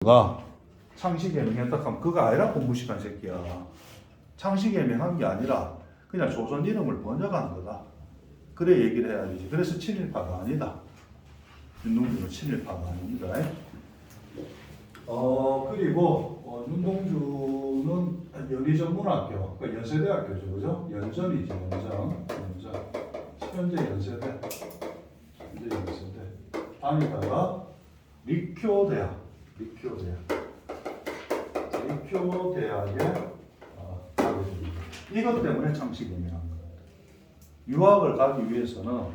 누가 창씨개명했다 하면 그거 아니라 공부시간 새끼야. 창씨개명한 게 아니라 그냥 조선 이름을 번역한 거다. 그래 얘기를 해야 되지. 그래서 친일파가 아니다. 윤동주는 친일파가 아닙니다. 그리고 윤동주는 연희전문학교, 그러니까 연세대학교죠, 그죠? 연전이지, 연전. 현재 연세대. 다니다가立教대학에 가게 됩니다. 이것 때문에 창씨개명한 겁니다. 유학을 가기 위해서는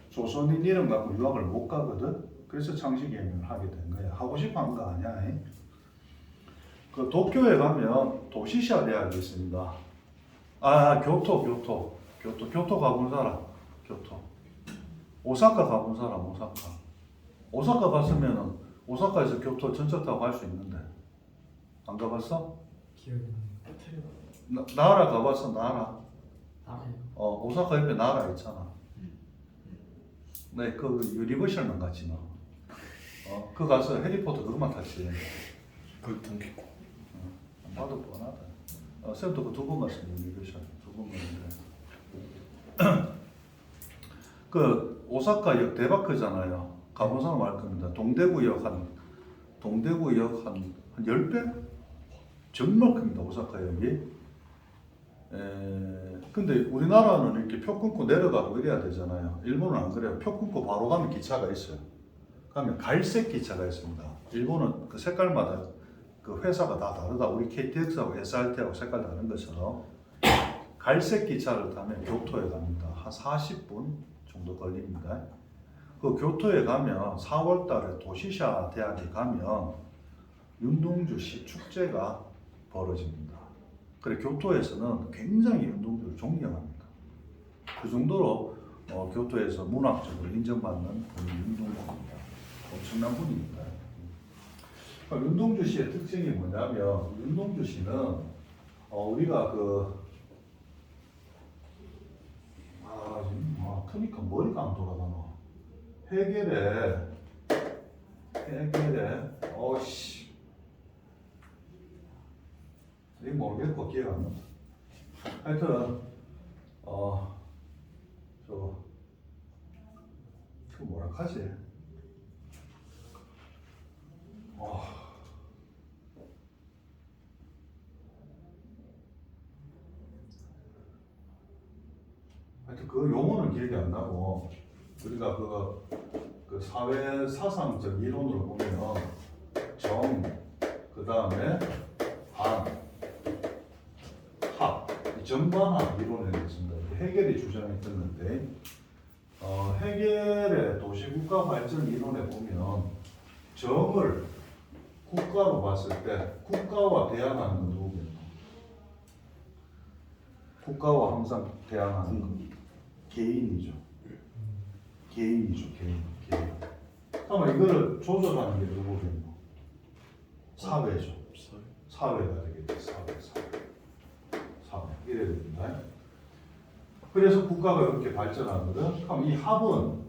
조선인 이름 갖고 유학을 못 가거든. 그래서 창씨개명을 하게 된 거야. 하고 싶어 한 거 아니야. 그 도쿄에 가면 도시샤 대학이 있습니다. 교토 가본 사람. 교토. 오사카 가본 사람. 오사카 갔으면은 오사카에서 교토 전철 타고 갈 수 있는데 안 가봤어? 기억이 나요. 나라 가봤어? 나라. 나라요. 오사카 옆에 나라 있잖아. 네, 그 유니버셜만 갔지 너. 그 가서 해리포터 그것만 탔지. 그 동기고. 나도 뻔하다. 쌤도 그 두 번 갔어 유니버셜 두 번 갔는데. 그 오사카역 대바크잖아요. 가본 사람 알 겁니다. 동대구역 한 10배? 정말 큽니다. 오사카역이. 근데 우리나라는 이렇게 표 끊고 내려가고 이래야 되잖아요. 일본은 안 그래요. 표 끊고 바로 가면 기차가 있어요. 가면 갈색 기차가 있습니다. 일본은 그 색깔마다 그 회사가 다 다르다. 우리 KTX하고 SRT하고 색깔 다른 것처럼 갈색 기차를 타면 교토에 갑니다. 한 40분 정도 걸립니다. 그 교토에 가면 4월 달에 도시샤 대학에 가면 윤동주 씨 축제가 벌어집니다. 그래 교토에서는 굉장히 윤동주를 존경합니다. 그 정도로 교토에서 문학적으로 인정받는 분이 윤동주입니다. 엄청난 분입니다. 윤동주 씨의 특징이 뭐냐면 윤동주 씨는 우리가 크니까 머리가 안 돌아가노. 해결에 이거 모르겠고 기회가 안 나서 하여튼 그 뭐라 하지? 하여튼 그 용어는 기억이 안 나고 우리가 그 사회 사상적 이론으로 보면 그 다음에 정반합 이론에 있습니다. 해겔이 주장했던 건데 해겔의 도시국가 발전 이론에 보면 정을 국가로 봤을 때 국가와 대항하는 건 누구겠노? 국가와 항상 대항하는 건 개인이죠. 개인. 그러면 이거를 조절하는 게 누구겠노? 사회죠. 사회가 되겠죠. 사회. 이래야 됩니다. 그래서 국가가 이렇게 발전하거든. 그럼 이 합인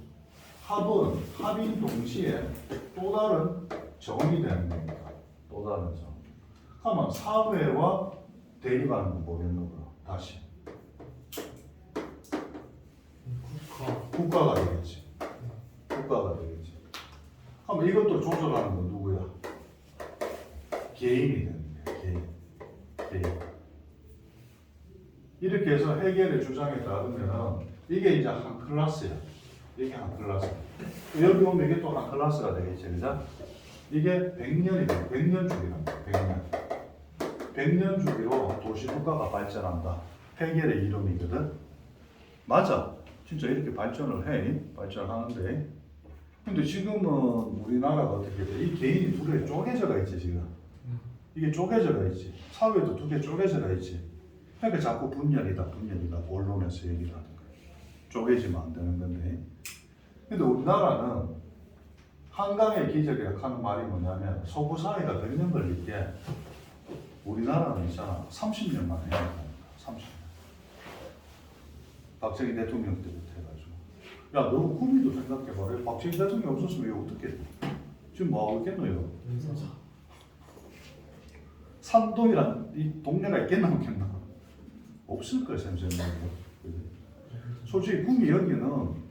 동시에 또 다른 정이 되는 겁니다. 또 다른 정. 그러면 사회와 대립하는 거 뭐겠노? 다시. 국가가 되겠지. 그럼 이것도 조절하는 건 누구야? 개인이 되는 거야. 개인. 이렇게 해서 해겔의 주장에 따르면 이게 이제 한 클래스야. 이게 한 클래스. 여기 오면 이게 또 한 클래스가 되겠지, 그죠? 이게 100년이다. 100년 주기랍니다. 100년 주기로 도시국가가 발전한다. 해겔의 이론이거든. 맞아. 진짜 이렇게 발전을 하는데. 근데 지금은 우리나라가 어떻게 돼? 이 개인이 두 개 쪼개져가 있지, 지금. 이게 쪼개져가 있지. 사회도 두 개 쪼개져가 있지. 그러니까 자꾸 분열이다 언론에서 얘기를 하는 거예요. 쪼개지면 안 되는 건데. 근데 우리나라는 한강의 기적이라고 하는 말이 뭐냐면 서구 사회가 100년 걸릴 게 우리나라는 있잖아 30년 만에 해야 합니다. 30년. 박정희 대통령 때부터 해가지고 야 너 구미도 생각해봐라. 박정희 대통령 없었으면 이거 어떻게 지금 뭐 하고 있겠노요? 산동이란 이 동네가 있겠나 없겠나? 없을 거예요, 쌤쌤. 솔직히 구미 여기는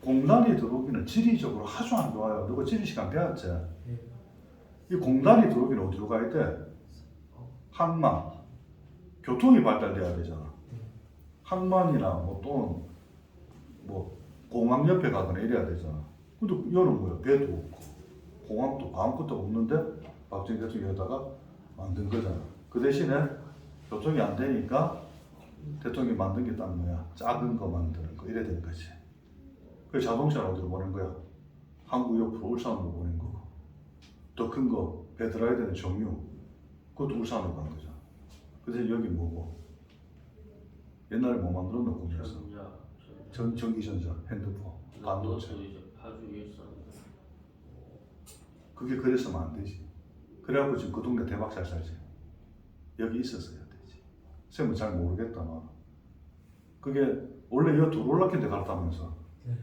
공단이 들어오기는 지리적으로 아주 안 좋아요. 너가 지리 시간 배웠지? 네. 이 공단이 들어오기는 어디로 가야 돼? 항만. 교통이 발달돼야 되잖아. 항만이나 뭐 또는 뭐 공항 옆에 가거나 이래야 되잖아. 근데 여는 뭐야? 배도 없고 공항도 아무것도 없는데 박정희 대통령이 여기다가 만든 거잖아. 그 대신에 교통이 안 되니까 대통령이 만든 게 딱 뭐야? 작은 거 만드는 거 이래야 되는 거지. 그 자동차를 어디로 보낸 거야? 항구 옆으로 울산으로 보낸 거고 더 큰 거 배들어야 되는 정유 그것도 울산으로 간 거잖아. 그래서 여기 뭐고? 옛날에 뭐 만들었나 거기서? 전기전자, 핸드폰, 반도체. 아주 일산. 그게 그랬으면 안 되지. 그래갖고 지금 그 동네 대박 잘 살지. 여기 있었어야 되지. 쌤은 잘 모르겠다만 그게 원래 여기 도롤라켄데 갔다면서. 네.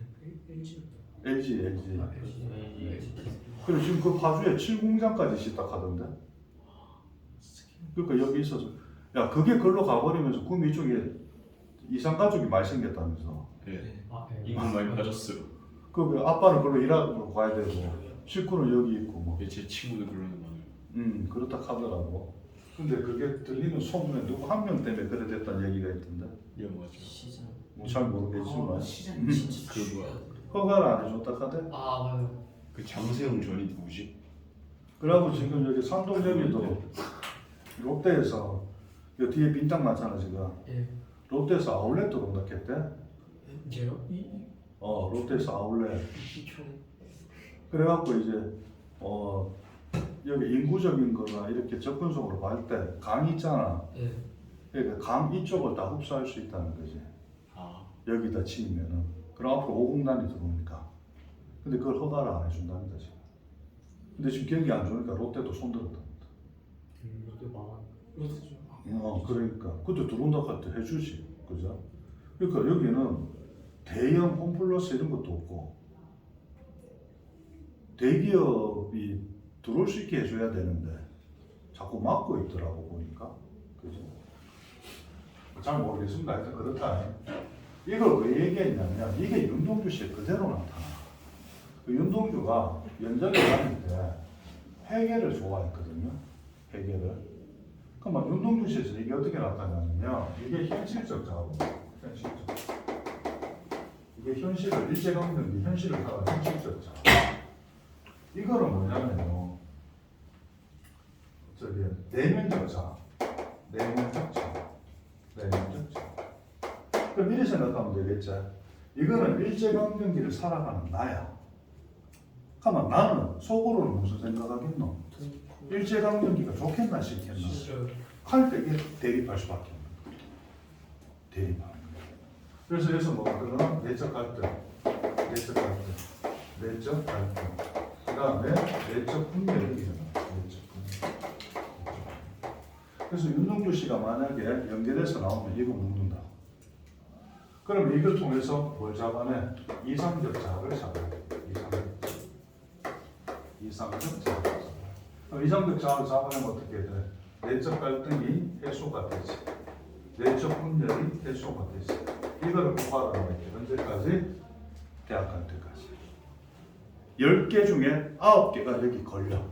LG. LG. 아, LG. 그리고 지금 그 파주에 7공장까지 시작하던데. 그러니까 여기 있어서 야 그게 글로 가버리면서 구미 이쪽에 이산 가족이 많이 생겼다면서. 예. 아, 네. 인구 많이 빠졌어요. 그 아빠는 글로 일하러 가야 되고 식구는 여기 있고 뭐. 제 친구들 그러는 많아요. 그렇다 하더라고. 근데 그게 들리는 소문에 누구 한 명 때문에 그래 됐다는 얘기가 있던데. 예 맞아. 시장. 뭐 잘 모르겠지만 시장 진짜. 그 뭐야? 허가를 안 해줬다 하대. 아, 맞아요. 그 장세웅 전이 누구지? 그러고 지금 여기 산동여기도 롯데에서 여 뒤에 빈 땅 많잖아 지금. 예. 롯데에서 아울렛 들어온다 했대. 이제요? 롯데에서 아울렛. 기초에. 그래갖고 이제 여기 인구적인 거나 이렇게 접근성으로 봤을 때 강 있잖아. 예. 그러니까 강 이쪽을 다 흡수할 수 있다는 거지. 아 여기다 치면은 그럼 앞으로 5공단이 들어오니까. 근데 그걸 허가를 안 해준답니다 지금. 근데 지금 경기 안 좋으니까 롯데도 손들었답니다. 롯데 망한. 롯데죠. 그러니까 그것도 들어온다 할 때 해주지, 그죠? 그러니까 여기는 대형 홈플러스 이런 것도 없고 대기업이 들어올 수 있게 해줘야 되는데 자꾸 막고 있더라고 보니까, 그죠? 잘 모르겠습니다. 하여튼 그렇다. 이걸 왜 얘기했냐면 이게 윤동주 씨 그대로 나타나. 그 윤동주가 연장에 다닐 때 회계를 좋아했거든요. 회계를. 그럼 윤동주 씨에서 이게 어떻게 나타나냐면 이게 현실적 자본, 현실적. 이게 현실을 일제강점기 현실을 따라 현실적 자본. 이거는 뭐냐면요. 저기 내면적 자본, 내면적 자본, 내면적 자본. 그럼 이렇게 생각하면 되겠죠. 이거는 일제강점기를 살아가는 나야. 그러면 나는 속으로는 무슨 생각하겠노? 일제강점기가 좋겠나 싫겠나? 할 때 이게 대립할 수밖에 없는 거야. 대립하는 거야. 그래서 여기서 뭐가 들어가? 내적 갈등, 내적 갈등, 내적 갈등. 그 다음에 내적 분열이 일어나. 내적 분열. 그래서 윤동주 씨가 만약에 연결해서 나오면 이거 묻는다. 그럼 이걸 통해서 뭘 잡아내? 이상적 자학을 잡아야 돼. 이상적 자학을. 그럼 이상적 자학을 잡아내면 어떻게 돼? 내적 갈등이 해소가 되지. 내적 분열이 해소가 되지. 이거를 고발하라고 했죠. 언제까지? 대학 갈 때까지. 10개 중에 9개가 여기 걸려.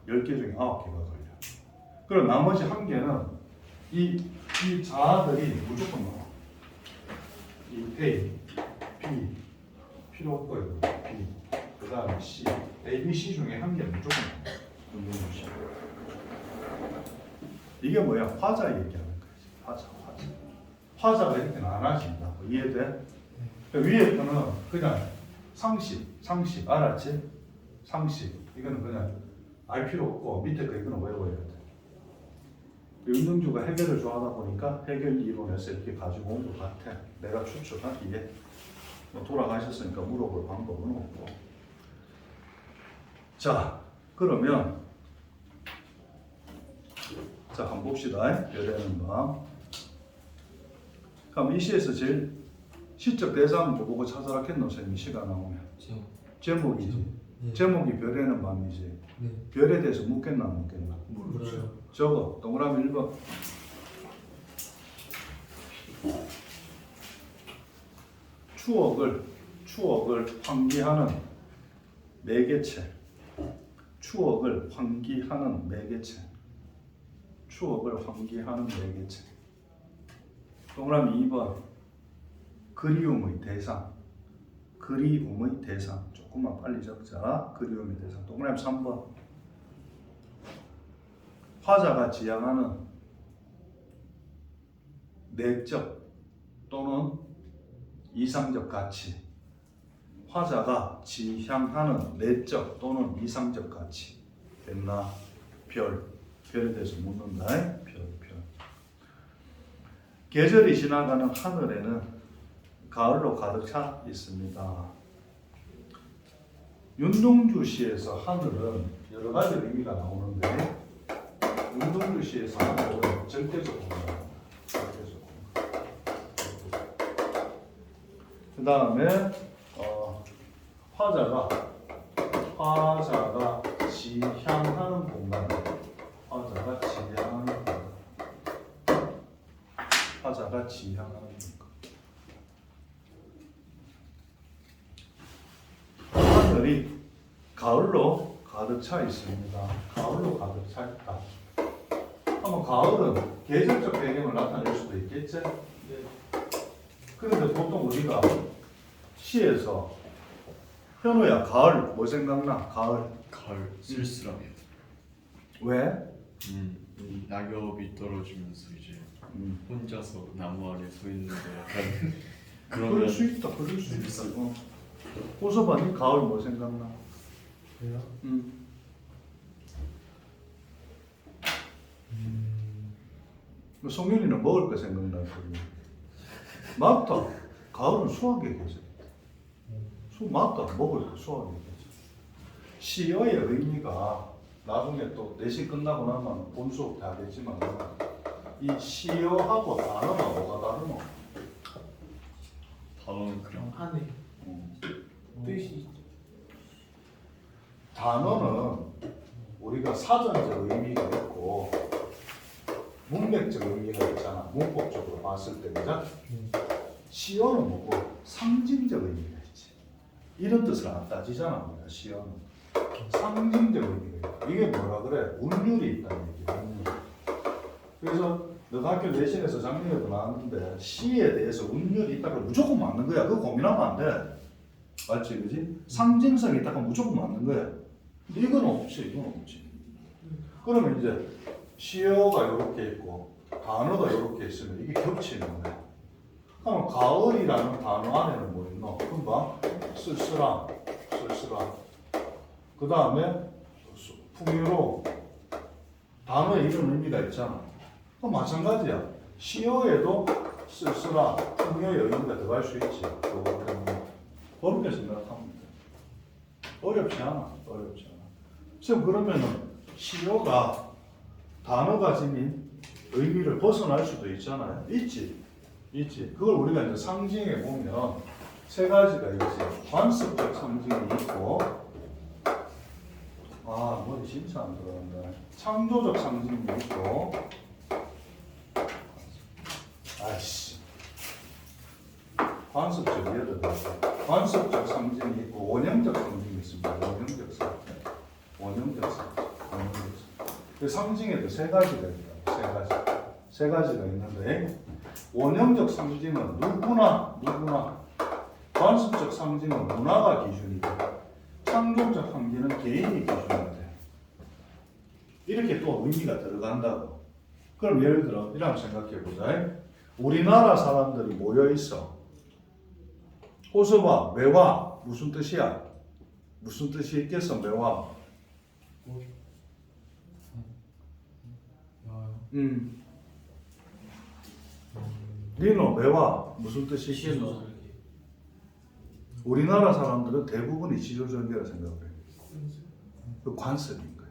10개 중에 9개가 걸려. 그럼 나머지 1개는 이 자아들이 무조건 나와. 이 A, B, 필요 없고 이거 B, 그 다음에 C, A, B, C 중에 1개는 무조건 나와. 이게 뭐야? 화자 얘기하는 거지. 화자가 이렇게 나눠진다고. 이해돼? 위에 거는 그냥 상식, 알았지? 상식. 이거는 그냥 알 필요 없고 밑에 거 이거는 외워야 돼. 윤동주가 해결을 좋아하다 보니까 해결 이론에서 이렇게 가지고 온 것 같아. 내가 추측하기에. 뭐 돌아가셨으니까 물어볼 방법은 없고. 자, 그러면 자, 한번 봅시다. 별에는 밤. 그럼 이 시에서 제일 시적 대상은 뭐 보고 찾아라 했노? 쌤이 시가 나오면. 제목이지. 네. 제목이 별에는 밤이지. 네. 별에 대해서 묻겠나 안 묻겠나? 물어. 물어요. 적어. 동그라미 1번. 추억을 환기하는 매개체. 추억을 환기하는 매개체. 추억을 환기하는 매개체. 동그라미 2번. 그리움의 대상. 그리움의 대상. 조금만 빨리 적자. 그리움의 대상. 동그라미 3번. 화자가 지향하는 내적 또는 이상적 가치. 화자가 지향하는 내적 또는 이상적 가치. 됐나? 별에 대해서 묻는다. 별. 계절이 지나가는 하늘에는 가을로 가득 차 있습니다. 윤동주 시에서 하늘은 여러 가지 의미가 나오는데 윤동주 시에서 하늘은 절대적 공간. 그 다음에 화자가 지향하는 공간. 화자가 지향하는 공간. 하늘이 가을로 가득 차 있습니다. 가을로 가득 차 있다. 아마 가을은 계절적 배경을 나타낼 수도 있겠지? 그런데 보통 우리가 시에서 현우야 가을 뭐 생각나? 가을 쓸쓸하게. 왜? 낙엽이 떨어지면서 이제 혼자서 나무 아래 서 있는데 약간 그럴 수 있다. 호서반이 가을 뭐 생각나? 그래요? 성윤이는 먹을 거 생각나. 맞다. 가을은 수확의 계절. 맞다. 먹을 거 수확의 계절. 시어의 의미가 나중에 또 내신 끝나고 나면 본 수업 다 하겠지만 이 시어하고 단어가 뭐가 다르노? 단어는 그냥 안에 뜻이 단어는 우리가 사전적 의미가 있고 문맥적 의미가 있잖아. 문법적으로 봤을 때 그죠? 시어는 뭐고 상징적 의미가 있지. 이런 뜻을 안 따지잖아. 우리가 시어는 상징적 의미가 있다. 이게 뭐라 그래? 운율이 있다는 얘기야. 운율. 그래서 너가 학교 내신에서 작년에도 나왔는데 시에 대해서 운율이 있다고 무조건 맞는 거야. 그거 고민하면 안 돼. 맞지, 그지? 상징성이 있다고 무조건 맞는 거야. 근데 이건 없지. 그러면 이제 시어가 이렇게 있고 단어가 이렇게 있으면 이게 겹치는 거야. 그럼 가을이라는 단어 안에는 뭐 있노? 금방 쓸쓸함. 그 다음에 풍요로움. 단어에 이런 의미가 있잖아. 그럼 마찬가지야. 시어에도 쓸쓸함, 풍요의 의미가 들어갈 수 있지. 그거 때문에 그렇게 생각하면 돼. 어렵지 않아. 그래서 그러면은 시어가 단어가 지닌 의미를 벗어날 수도 있잖아요. 있지. 그걸 우리가 이제 상징에 보면 세 가지가 있지. 관습적 상징이 있고, 머리 진짜 안 들어간다. 창조적 상징이 있고, 관습적 상징이 있고, 원형적 상징이 있습니다. 원형적 상징. 그 상징에도 세 가지가 있다. 세 가지가 있는데, 원형적 상징은 누구나 관습적 상징은 문화가 기준이고 창조적 상징은 개인이 기준이 돼. 이렇게 또 의미가 들어간다고. 그럼 예를 들어 이렇게 생각해 보자. 우리나라 사람들이 모여 있어. 호수와 매화 무슨 뜻이야? 무슨 뜻이 있겠어? 매화. 니노 매화 무슨 뜻이 있겠노? 우리나라 사람들은 대부분이 지조절개라 생각해. 그 관습인 거야.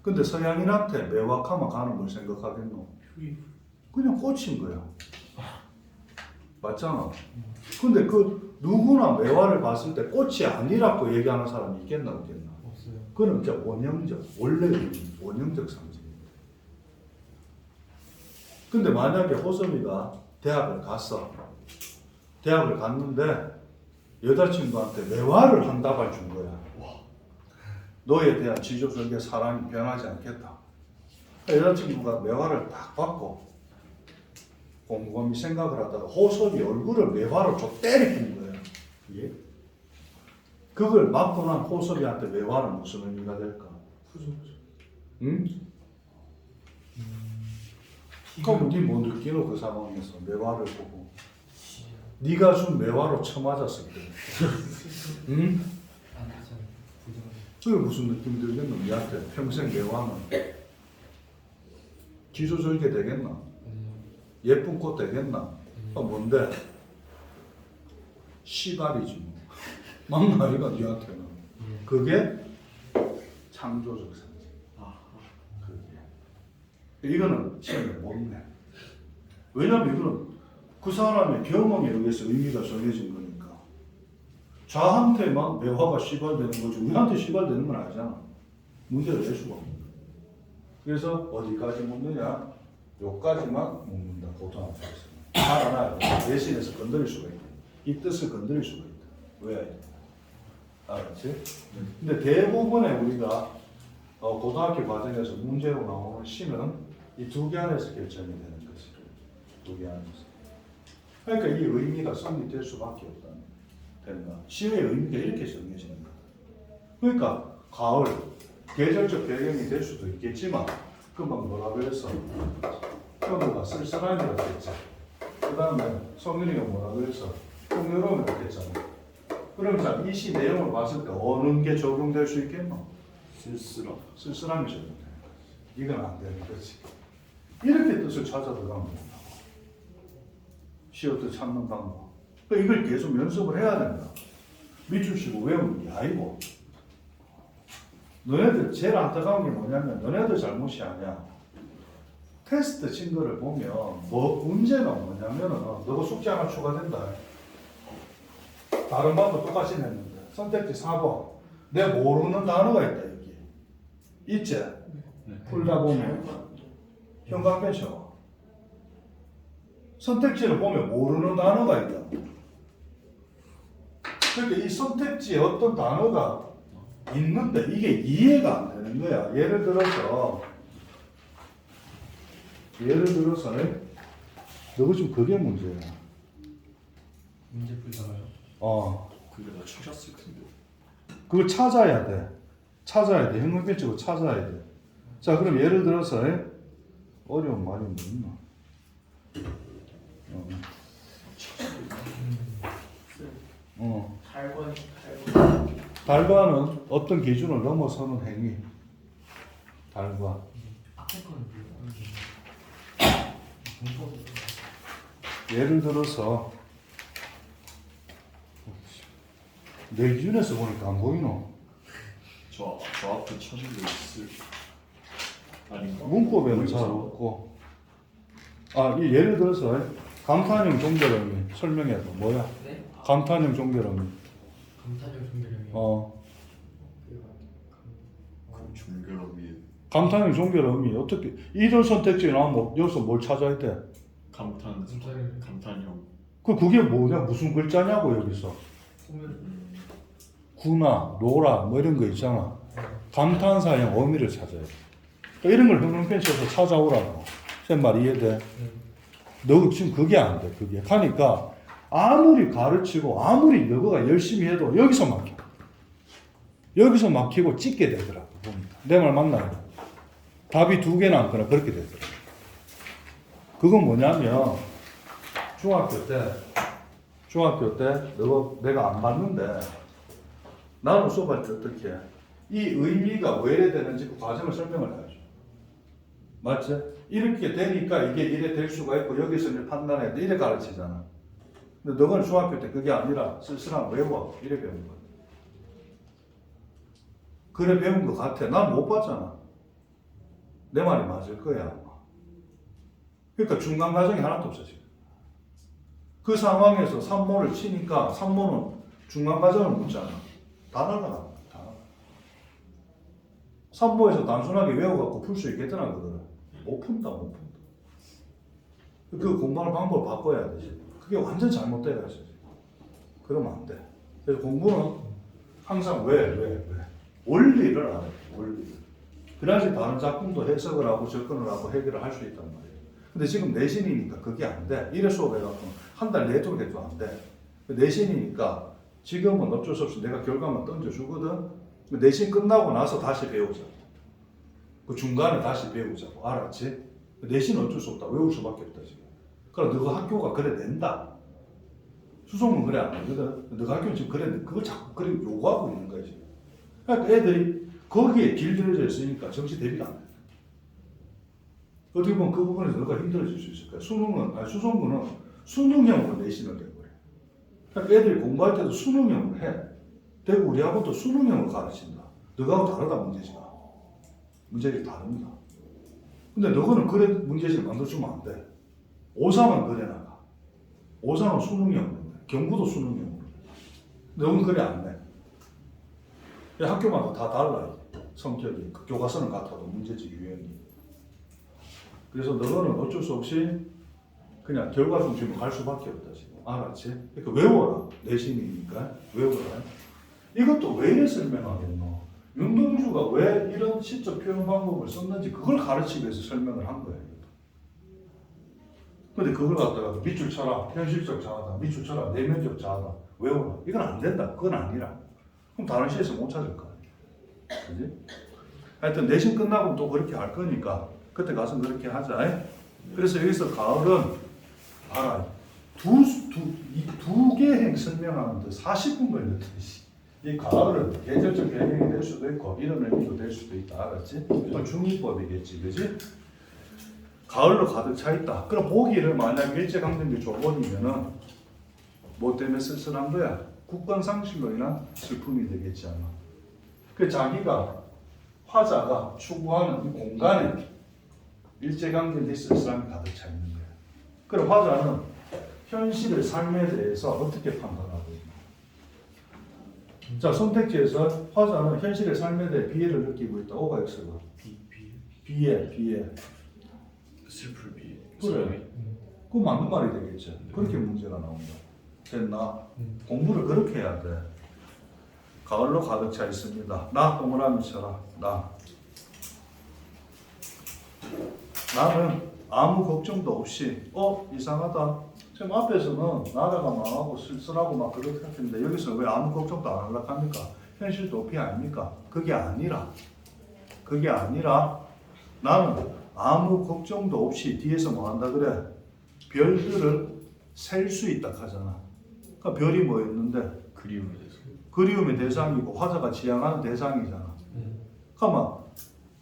근데 서양인한테 매화카마 가는 걸 생각하겠노? 그냥 꽃인 거야. 맞잖아. 근데 그 누구나 매화를 봤을 때 꽃이 아니라고 얘기하는 사람이 있겠나 없겠나? 없어요. 그는 이제 원형적, 원래 원형적 상징입니다. 근데 만약에 호섭이가 대학을 갔어. 대학을 갔는데 여자친구한테 매화를 한 다발 준 거야. 너에 대한 지조적인 사랑이 변하지 않겠다. 여자친구가 매화를 딱 받고 곰곰이 생각을 하다가 호섭이 얼굴을 매화로 좀 때리는 거예요. 예? 그걸 맞고 난 호섭이한테 매화는 무슨 의미가 될까? 응? 그럼 네뭐 느끼노 그 상황에서 매화를 보고 네가 준 매화로 쳐맞았을 때 응? 안 하잖아요. 부정. 그게 무슨 느낌 들겠노? 니한테 평생 매화는 기소절개 되겠나? 예쁜 꽃 되겠나? 뭔데? 시발이지 뭐. 맞나 이가 니한테는. 그게 창조적 상징. 그게. 이거는 시험에 못 내. 왜냐면 이거는 그 사람의 경험에 의해서 의미가 정해진 거니까. 자한테만 매화가 시발되는 거지 우리한테 시발되는 건 아니잖아. 문제를 낼 수가 없는 거야. 그래서 어디까지 묻느냐? 요까지만 묻는다. 고등학교에서. 알아놔야 돼. 예신에서 건드릴 수가 있다. 이 뜻을 건드릴 수가 있다. 왜? 알았지? 근데 대부분의 우리가 고등학교 과정에서 문제로 나오는 시는 이 두 개 안에서 결정이 되는 거지. 두 개 안에서. 그러니까 이 의미가 성립될 수밖에 없다는 된다. 시의 의미가 이렇게 정해지는 거다. 그러니까 가을, 계절적 배경이 될 수도 있겠지만 금방 뭐라 그랬어? 현우가 쓸쓸함이라고 했지. 그 다음에 성윤이가 뭐라 그랬어? 풍요로움이라고 했잖아. 그럼 자, 이 시 내용을 봤을 때 어느 게 적용될 수 있겠노? 쓸쓸함. 쓸쓸함이 적용되는 거지. 이건 안 되는 거지. 이렇게 뜻을 찾아 들어가면 된다고. 시어뜻 찾는 방법. 그러니까 이걸 계속 연습을 해야 된다. 밑줄 치고 외우는 게 아니고. 너네들 제일 안타까운 게 뭐냐면 너네들 잘못이 아니야. 테스트 친 거를 보면 문제가 뭐냐면은 너가 숙제 하나 추가된다. 다른 방법 똑같이 냈는데 선택지 4번 내가 모르는 단어가 있다 여기. 있지? 풀다 보면 형광펜션 선택지를 보면 모르는 단어가 있다. 그러니까 이 선택지에 어떤 단어가 있는데 이게 이해가 안 되는 거야. 예를 들어서 너가 지금 그게 문제야. 문제 풀다가요. 그게 나 찾았을 텐데. 그걸 찾아야 돼. 형광펜치고 찾아야 돼. 자, 그럼 예를 들어서 어려운 말이 뭐 있나? 달관은 어떤 기준을 넘어서는 행위. 달관. 앞에 거는 예를 들어서 내 기준에서 보니까 안 보이노? 저 앞에 찾은 게 있을. 아닌가? 문법에는 잘 없고. 이 예를 들어서 감탄형 종결음이 설명해봐. 뭐야? 네? 감탄형 종결음이. 감탄형 종결형이요. 종결음이 감탄형 종결음이 어떻게 이런 선택지에 나오면 여기서 뭘 찾아야 돼? 감탄형. 그게 뭐냐? 무슨 글자냐고 여기서. 구나 노라 뭐 이런 거 있잖아. 감탄사형 어미를 찾아야 돼. 이런 걸 형광펜치에서 찾아오라고. 제 말 이해돼? 너 지금 그게 안 돼. 그게 하니까 아무리 가르치고 아무리 너가 열심히 해도 여기서 막혀. 여기서 막히고 찍게 되더라고. 보니까 내 말 맞나요? 답이 두 개나 앉거나 그렇게 되더라고. 그건 뭐냐면 중학교 때 내가 안 봤는데 나는 수업할 때 어떻게 해? 이 의미가 왜 이래 되는지 그 과정을 설명을 해야죠. 맞지? 이렇게 되니까 이게 이래 될 수가 있고 여기서 이제 판단해야 돼. 이래 가르치잖아. 근데 너는 중학교 때 그게 아니라 쓸쓸한 외워. 이래 배운 거야. 그래 배운 것 같아. 난 못 봤잖아. 내 말이 맞을 거야 아마. 그러니까 중간 과정이 하나도 없어 지금. 그 상황에서 산모를 치니까 산모는 중간 과정을 묻잖아. 다 날라가. 다. 산모에서 단순하게 외워갖고 풀 수 있겠더라 그거를. 못 푼다 못 푼다. 그 공부하는 방법을 바꿔야 되지. 그게 완전 잘못되어 있어. 그러면 안 돼. 그래서 공부는 항상 왜 원리를 알아야 돼. 원리를. 그래야지 다른 작품도 해석을 하고 접근을 하고 해결을 할 수 있단 말이에요. 근데 지금 내신이니까 그게 안 돼. 이래 수업 해갖고 한 달 내도록 해도 안 돼. 내신이니까 지금은 어쩔 수 없이 내가 결과만 던져주거든. 내신 끝나고 나서 다시 배우자. 그 중간에 다시 배우자고. 알았지? 내신은 어쩔 수 없다. 외울 수밖에 없다 지금. 그럼 너가 학교가 그래 낸다. 수성은 그래 안 되거든. 너가 학교는 지금 그래 그걸 자꾸 그래 요구하고 있는 거야 지금. 그러니까 애들이 거기에 길들여져 있으니까 정시 대비가 안 돼. 어떻게 보면 그 부분에서 너가 힘들어질 수 있을 거야. 수성구는 수능형으로 내신을 낸 거야. 그러니까 애들이 공부할 때도 수능형으로 해. 대고 우리 학원도 수능형으로 가르친다. 너하고 다르다 문제지가. 문제가 다릅니다. 근데 너는 그래 문제지를 만들어주면 안 돼. 오삼은 그래 나가. 오삼은 수능형으로 해. 경구도 수능형으로 해. 너는 그래 안 돼. 학교마다 다 달라. 성격이. 그 교과서는 같아도 문제집 유형이. 그래서 너는 어쩔 수 없이 그냥 결과 중심으로 갈 수밖에 없다 지금. 알았지? 그러니까 외워라. 내신이니까 외워라. 이것도 왜 이래 설명하겠노? 윤동주가 왜 이런 시적 표현 방법을 썼는지 그걸 가르치기 위해서 설명을 한 거예요. 근데 그걸 갖다가 밑줄 쳐라. 현실적 자아다. 밑줄 쳐라. 내면적 자아다. 외워라. 이건 안 된다. 그건 아니라. 그럼 다른 시에서 못 찾을 거야. 그지? 하여튼 내신 끝나고 또 그렇게 할 거니까 그때 가서 그렇게 하자. 그래서 여기서 가을은 알아. 두 개 행 설명하는데 40분 걸렸다. 이 가을은 계절적 배경이 될 수도 있고 이런 의미도 될 수도 있다. 알았지? 이건 중의법이겠지. 그지? 가을로 가득 차 있다. 그럼 보기를 만약 일제강점기 조본이면은 뭐 때문에 쓸쓸한 거야? 국권상실로 인한 슬픔이 되겠지 아마. 그 자기가 화자가 추구하는 이 공간에 일제강점기 쓸쓸함이 가득 차 있는 거야. 그럼 화자는 현실의 삶에 대해서 어떻게 판단하고 있나? 자, 선택지에서 화자는 현실의 삶에 대해 비애를 느끼고 있다. 오가 X가 비애 슬플 비. 그래. 그거 맞는 말이 되겠지. 그렇게 문제가 나온다. 됐나? 공부를 그렇게 해야 돼. 가을로 가득 차 있습니다. 나 동그라미 쳐라. 나는 아무 걱정도 없이 이상하다. 지금 앞에서는 나라가 망하고 쓸쓸하고 막 그렇게 했는데 여기서 왜 아무 걱정도 안 하려고 합니까? 현실 도피 아닙니까? 그게 아니라 나는 아무 걱정도 없이 뒤에서 뭐 한다 그래? 별들을 셀 수 있다 하잖아. 그러니까 별이 뭐였는데? 그리움에 대해서. 그리움의 대상이고 화자가 지향하는 대상이잖아. 그러면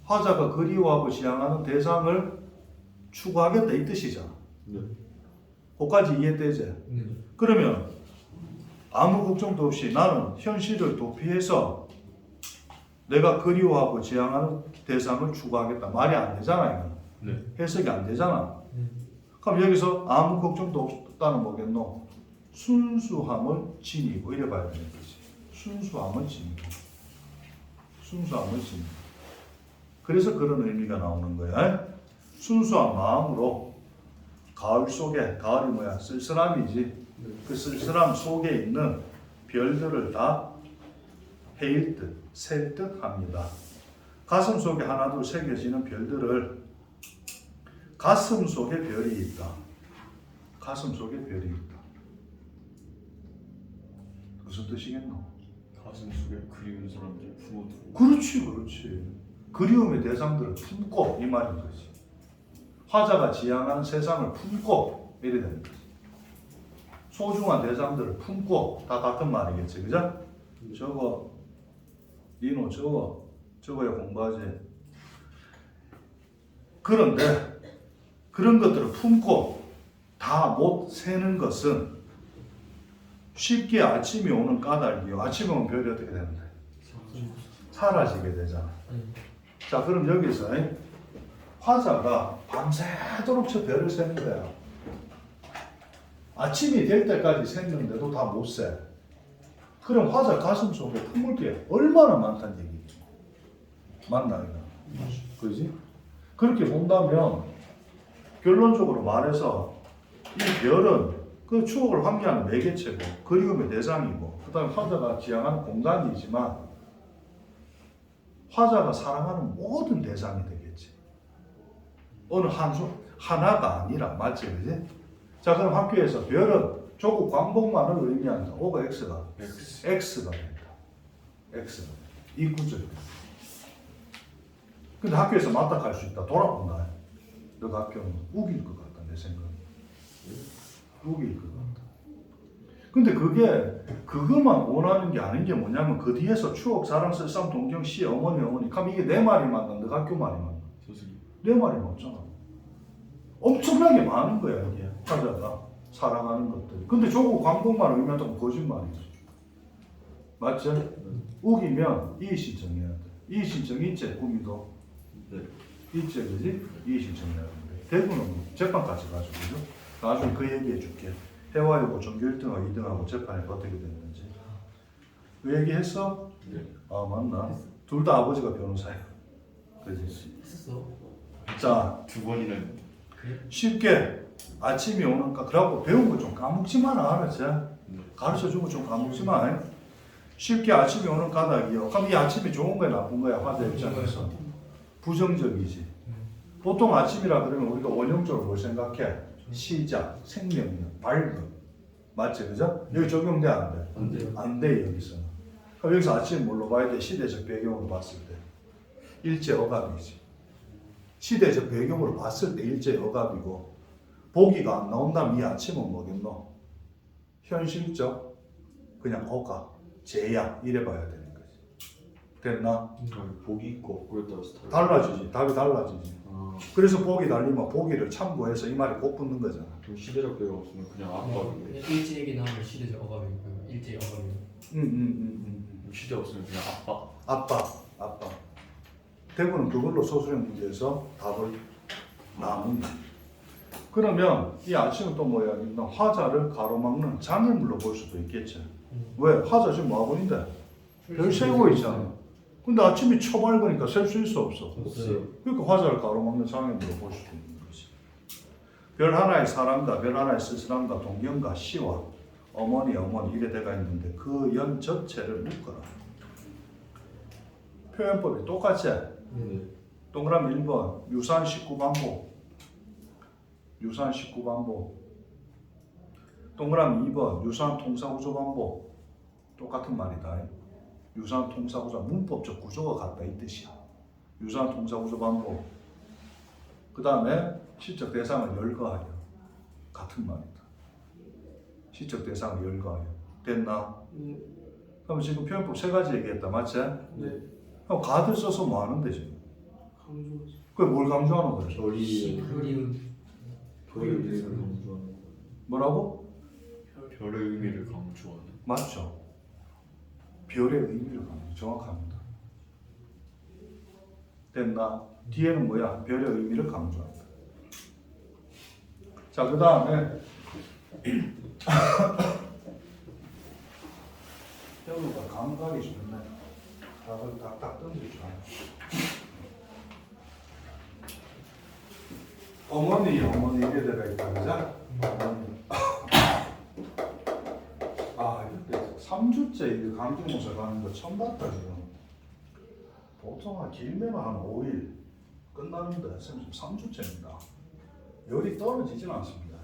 화자가 그리워하고 지향하는 대상을 추구하겠다 이 뜻이잖아. 네. 그까지 이해되지? 그러면 아무 걱정도 없이 나는 현실을 도피해서 내가 그리워하고 지향하는 대상을 추구하겠다. 말이 안 되잖아 이건. 네. 해석이 안 되잖아. 그럼 여기서 아무 걱정도 없다는 뭐겠노? 순수함을 지니고 이래 봐야 되는 거지. 순수함을 지니고. 그래서 그런 의미가 나오는 거야. 순수한 마음으로 가을 속에, 가을이 뭐야? 쓸쓸함이지. 그 쓸쓸함 속에 있는 별들을 다 헤일 듯, 셀 듯 합니다. 가슴 속에 하나둘 새겨지는 별들을 가슴 속에 별이 있다. 가슴 속에 별이 있다. 무슨 뜻이겠노? 가슴 속에 그리운 사람들 품어두고. 그렇지. 그리움의 대상들을 품고 이 말인 거지. 화자가 지향하는 세상을 품고 이래 되는 거지. 소중한 대상들을 품고 다 같은 말이겠지, 그죠? 저거 니노 저거야 공부하지. 그런데 그런 것들을 품고 다 못 세는 것은 쉽게 아침이 오는 까닭이요. 아침에 오면 별이 어떻게 되는데? 사라지게 되잖아. 자, 그럼 여기서 화자가 밤새도록 저 별을 세는 거야. 아침이 될 때까지 샜는데도 다 못 세. 그럼 화자 가슴 속에 품을 게 얼마나 많다는 얘기지. 맞나 이거? 그지? 그렇게 본다면 결론적으로 말해서 이 별은 그 추억을 환기하는 매개체고 그리움의 대상이고 그 다음에 화자가 지향하는 공간이지만 화자가 사랑하는 모든 대상이 되겠지. 어느 하나가 아니라 맞지 그지? 자 그럼 학교에서 별은 조국 광복만을 의미한다. O가 X가 X가 된다. X가 된다. 이 구절이 된다. 근데 학교에서 맞닥할 수 있다. 돌아본다. 너가 학교는 우길 것 같다. 내 생각은. 우길 것 같다. 근데 그것만 원하는 게 아닌 게 뭐냐면 그 뒤에서 추억, 사랑, 설상, 동경, 시, 어머니. 그럼 이게 내 말이 맞나? 너가 학교 말이 맞나? 선생님. 내 말이 맞잖아. 엄청나게 많은 거야 이게. 화자가 사랑하는 것들이. 근데 조국 광복만 의미한다면 거짓말이지. 맞지? 우기면 이의신청해야 돼. 이의신청 있지? 구미도. 네. 있지, 그지? 이의신청해야 되는데 대구는 재판까지 가지고 그죠? 나중에 그 얘기해 줄게. 해와여고 전교 1등하고 2등하고 재판에 어떻게 됐는지. 그 얘기 했어? 네. 아 맞나? 둘 다 아버지가 변호사야. 그지? 했었어. 자, 두 번이나 그래? 쉽게 아침이 오는가 그러고 배운 거 좀 까먹지 마라 알았지? 네. 가르쳐 준 거 좀 까먹지 마. 쉽게 아침이 오는 까닭이요. 그럼 이 아침이 좋은 거야 나쁜 거야 화자 입장에서? 부정적이지. 보통 아침이라 그러면 우리가 원형적으로 뭘 생각해? 시작, 생명력, 밝음. 맞지 그죠? 여기 적용돼 안 돼? 안 돼요. 안 돼 여기서는. 그럼 여기서 아침 뭘로 봐야 돼? 시대적 배경으로 봤을 때 일제억압이지. 시대적 배경으로 봤을 때 일제억압이고 보기가 안 나온다면 이 아침은 뭐겠노? 현실적 그냥 억압, 제약 이래 봐야 되는 거지. 됐나? 복이 있고 없고에 따라서 달라지지. 답이 달라지지. 아, 그래서 보기 달리면 보기를 참고해서 이 말이 꼭 붙는 거잖아. 그럼 시대적 배가 없으면 그냥 압박인데 일제 얘기 나오면 시대적 억압이고 일제 억압이고. 시대 없으면 그냥 아빠. 대부분 그걸로 소수령 문제에서 답을 나눈다. 그러면 이 아침은 또 뭐야? 화자를 가로막는 장애물로 볼 수도 있겠지. 왜? 화자 지금 뭐하고인데? 별 세고 있잖아. 근데 아침이 초밝으니까 셀 수 있어 없어? 없어요. 그러니까 화자를 가로막는 장애물로 볼 수도 있는 거지. 별 하나의 사랑과 별 하나의 쓸쓸함과 동경과 시와 어머니 이래 돼가 있는데 그 연 전체를 묶어라. 표현법이 똑같지? 네. 동그라미 1번 유산 19반복. 동그라미 2번 유산 통사구조 반복. 똑같은 말이다. 유산 통사구조 문법적 구조가 같다 이 뜻이야. 유산 통사구조 반복. 그 다음에 시적 대상을 열거하여. 같은 말이다. 시적 대상을 열거하여. 됐나? 그럼 지금 표현법 세 가지 얘기했다. 맞지? 네. 그럼 가들 써서 뭐 하는데 지금? 강조. 그게 뭘 강조하는 거야? 그리움. 별의 의미를 강조하는. 뭐라고? 별의 의미를 강조하는. 맞죠? 별의 의미를 강조. 정확합니다. 됐나? 뒤에는 뭐야? 별의 의미를 강조한다. 자, 그 다음에 뼈가 감각이 좋네. 답을 딱딱 던져줘. 어머니 이래다가 있다, 그죠? 아, 근데 3주째 이거 강조모사 가는 거 처음 봤다, 지금. 보통 길면 한 5일 끝나는데, 선생님 3주째입니다. 열이 떨어지진 않습니다.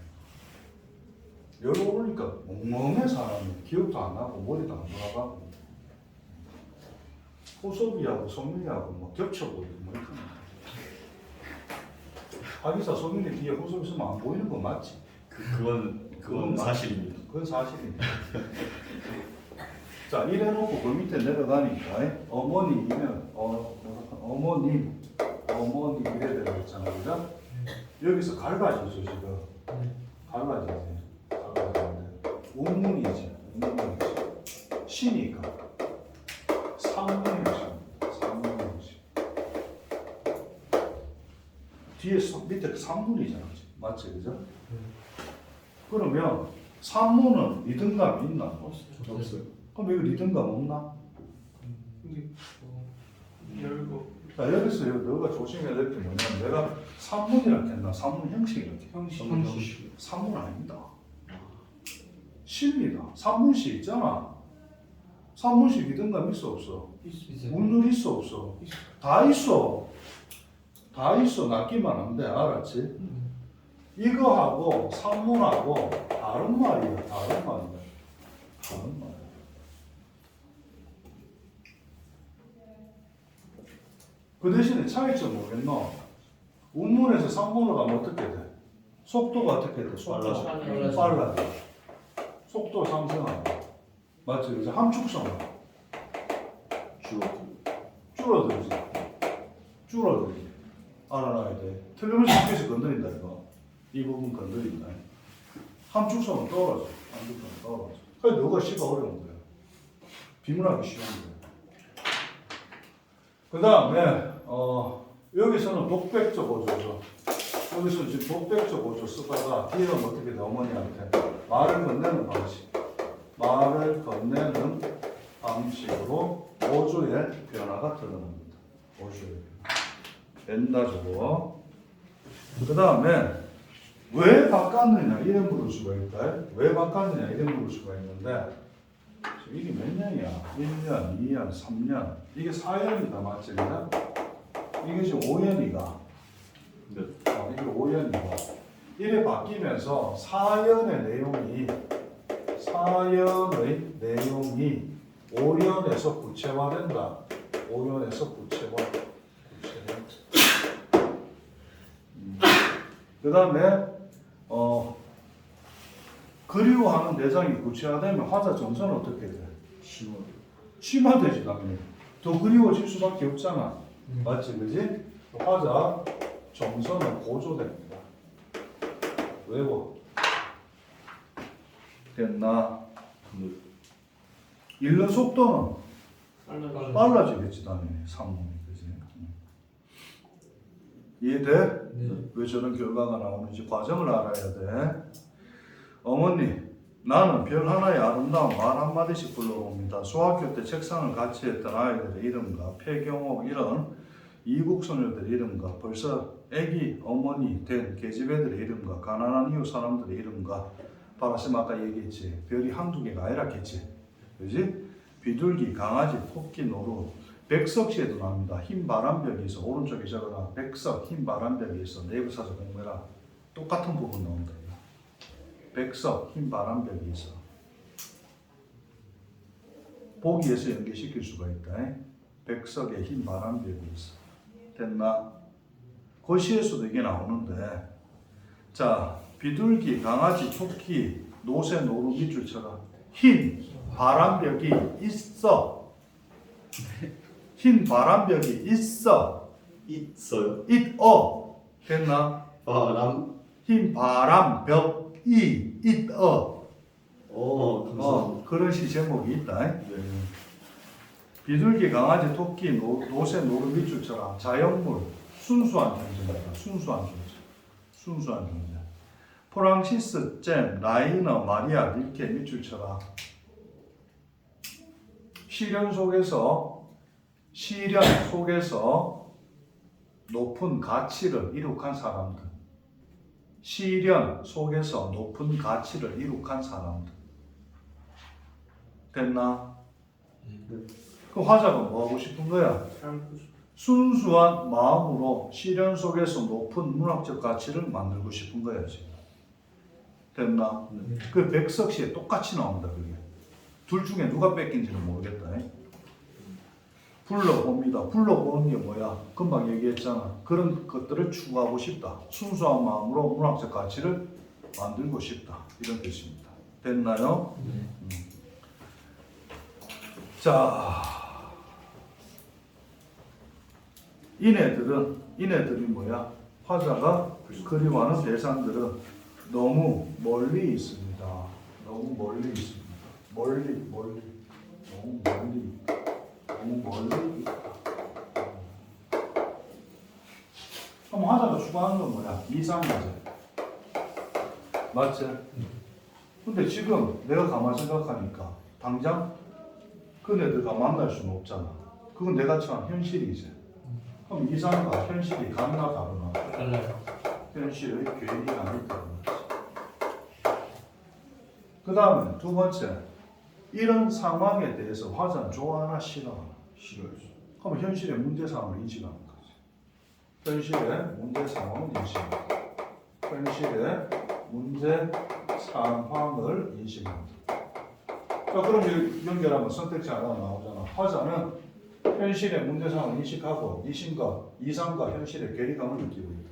열이 오르니까 멍멍해 사람이. 기억도 안 나고, 머리도 안 돌아가고. 호섭이하고 성민이하고 뭐 겹쳐보이고 뭐 이런. 하기사 성민이 뒤에 호섭 있으면 안 보이는 거 맞지? 그건 사실입니다. 그건 사실입니다. 자, 이래놓고 그 밑에 내려가니까 어머니면 어머님 이래 되겠잖아, 그죠? 여기서 갈라지죠 지금. 갈라지지. 운문이지. 시니까. 삼문이지. 뒤에 밑에 3문이잖아. 맞지, 그죠? 그러면 3문은 리듬감이 있나? 없어요. 그럼 여기 리듬감 없나? 열고 자, 여기서 너가 조심해야 될 게 뭐냐면 내가 산문이라 했나? 산문 형식이라 형식. 산문 아닙니다. 시입니다. 산문시 있잖아. 산문시 이등감 있어 없어? 있어요. 운율 있어 없어? 다 있어. 다 있어. 낚기만 하면 돼. 알았지? 이거하고 산문하고 다른 말이야. 다른 말이야. 다른 말이야. 그 대신에 차이점 뭐겠노? 운문에서 산문으로 가면 어떻게 돼? 속도가 어떻게 돼? 속도가 빨라져. 빨라져. 속도 상승한다. 맞지? 그래서 함축성은 줄어들지. 줄어들지. 알아놔야 돼. 틀리면서 뒤에서 건드린다 이거. 이 부분 건드린다. 함축성은 떨어져. 함축성은 떨어져. 그래 너가 시가 어려운 거야. 비문하기 쉬운 거야. 그 다음에 여기서는 독백적 어조죠. 여기서 지금 독백적 어조 쓰다가 뒤에는 어떻게 돼? 어머니한테 말을 건네는 방식. 말을 건네는 방식으로 어조의 변화가 드러납니다. 어조의 변화. 된다 저거. 그 다음에 왜 바꿨느냐 이래 물을 수가 있다. 왜 바꿨느냐 이래 물을 수가 있는데 이게 몇 년이야? 1년, 2년, 3년 이게 4년이다 맞지? 이게 지금 5년이가 네. 이게 5년이고 이래 바뀌면서 사연의 내용이 5년에서 구체화된다. 5년에서 구체화. 그 다음에 그리워하는 대상이 구체화되면 화자 정서는 어떻게 돼? 심화되지 당연히. 더 그리워질 수밖에 없잖아. 맞지, 그지? 화자 정서는 고조됩니다. 외워. 됐나? 읽는 속도는 빨라지겠지 당연히. 산문이 그지? 이해돼? 네. 왜 저런 결과가 나오는지 과정을 알아야 돼. 어머니, 나는 별 하나의 아름다운 말 한마디씩 불러봅니다. 중학교 때 책상을 같이 했던 아이들의 이름과 폐경옥 이런 이국 소녀들의 이름과 벌써 애기 어머니 된 계집애들의 이름과 가난한 이웃 사람들의 이름과 바라심 아까 얘기했지. 별이 한두 개가 아니라겠지. 그지? 비둘기, 강아지, 토끼, 노루, 백석시에도 나옵니다. 흰 바람벽이 있어. 오른쪽에 적어라. 백석, 흰 바람벽이 있어. 네이버사전 공부해라. 똑같은 부분 나온다. 백석, 흰 바람벽이 있어. 보기에서 연계시킬 수가 있다. 백석에 흰 바람벽이 있어. 됐나? 고시에서도 이게 나오는데 자, 비둘기, 강아지, 토끼, 노새, 노루 밑줄 쳐라. 흰 바람벽이 있어. 흰 바람벽이 있어. 있어요. 됐나? 바람. 흰 바람벽이 있어. 감사합니다. 그런 시 제목이 있다. 네. 비둘기, 강아지, 토끼, 노새, 노루 밑줄 쳐라. 자연물, 순수한 존재입니다. 순수한 존재. 순수한 존재. 프랑시스, 잼, 라이너, 마리아, 릴케 밑줄 쳐라. 시련 속에서 높은 가치를 이룩한 사람들. 시련 속에서 높은 가치를 이룩한 사람들. 됐나? 그 화자가 뭐 하고 싶은 거야? 순수한 마음으로 시련 속에서 높은 문학적 가치를 만들고 싶은 거야 지금. 됐나? 그 백석시에 똑같이 나온다 그게. 둘 중에 누가 뺏긴지는 모르겠다. 불러봅니다. 불러보는 게 뭐야? 금방 얘기했잖아. 그런 것들을 추구하고 싶다. 순수한 마음으로 문학적 가치를 만들고 싶다. 이런 뜻입니다. 됐나요? 자, 이네들이 뭐야? 화자가 그리워하는 대상들은 너무 멀리 있습니다. 너무 멀리 있습니다. 너무 멀리 있다. 그럼 화자가 추구하는 건 뭐야? 이상이지. 맞지? 근데 지금 내가 가만히 생각하니까 당장 그네들과 만날 수는 없잖아. 그건 내가 처한 현실이지. 그럼 이상과 현실이 같나 다르나? 달라요. 현실의 괴리감이 다르나? 그 다음에 두 번째, 이런 상황에 대해서 화자는 좋아하나 싫어하나? 싫어요. 그럼 현실의 문제상황을 인식하는 거지. 현실의 문제상황을 인식한다. 현실의 문제 상황을 인식한다. 자, 그럼 연결하면 선택지 하나 나오잖아. 화자는 현실의 문제 상황을 인식하고 이상과 현실의 괴리감을 느끼고 있다.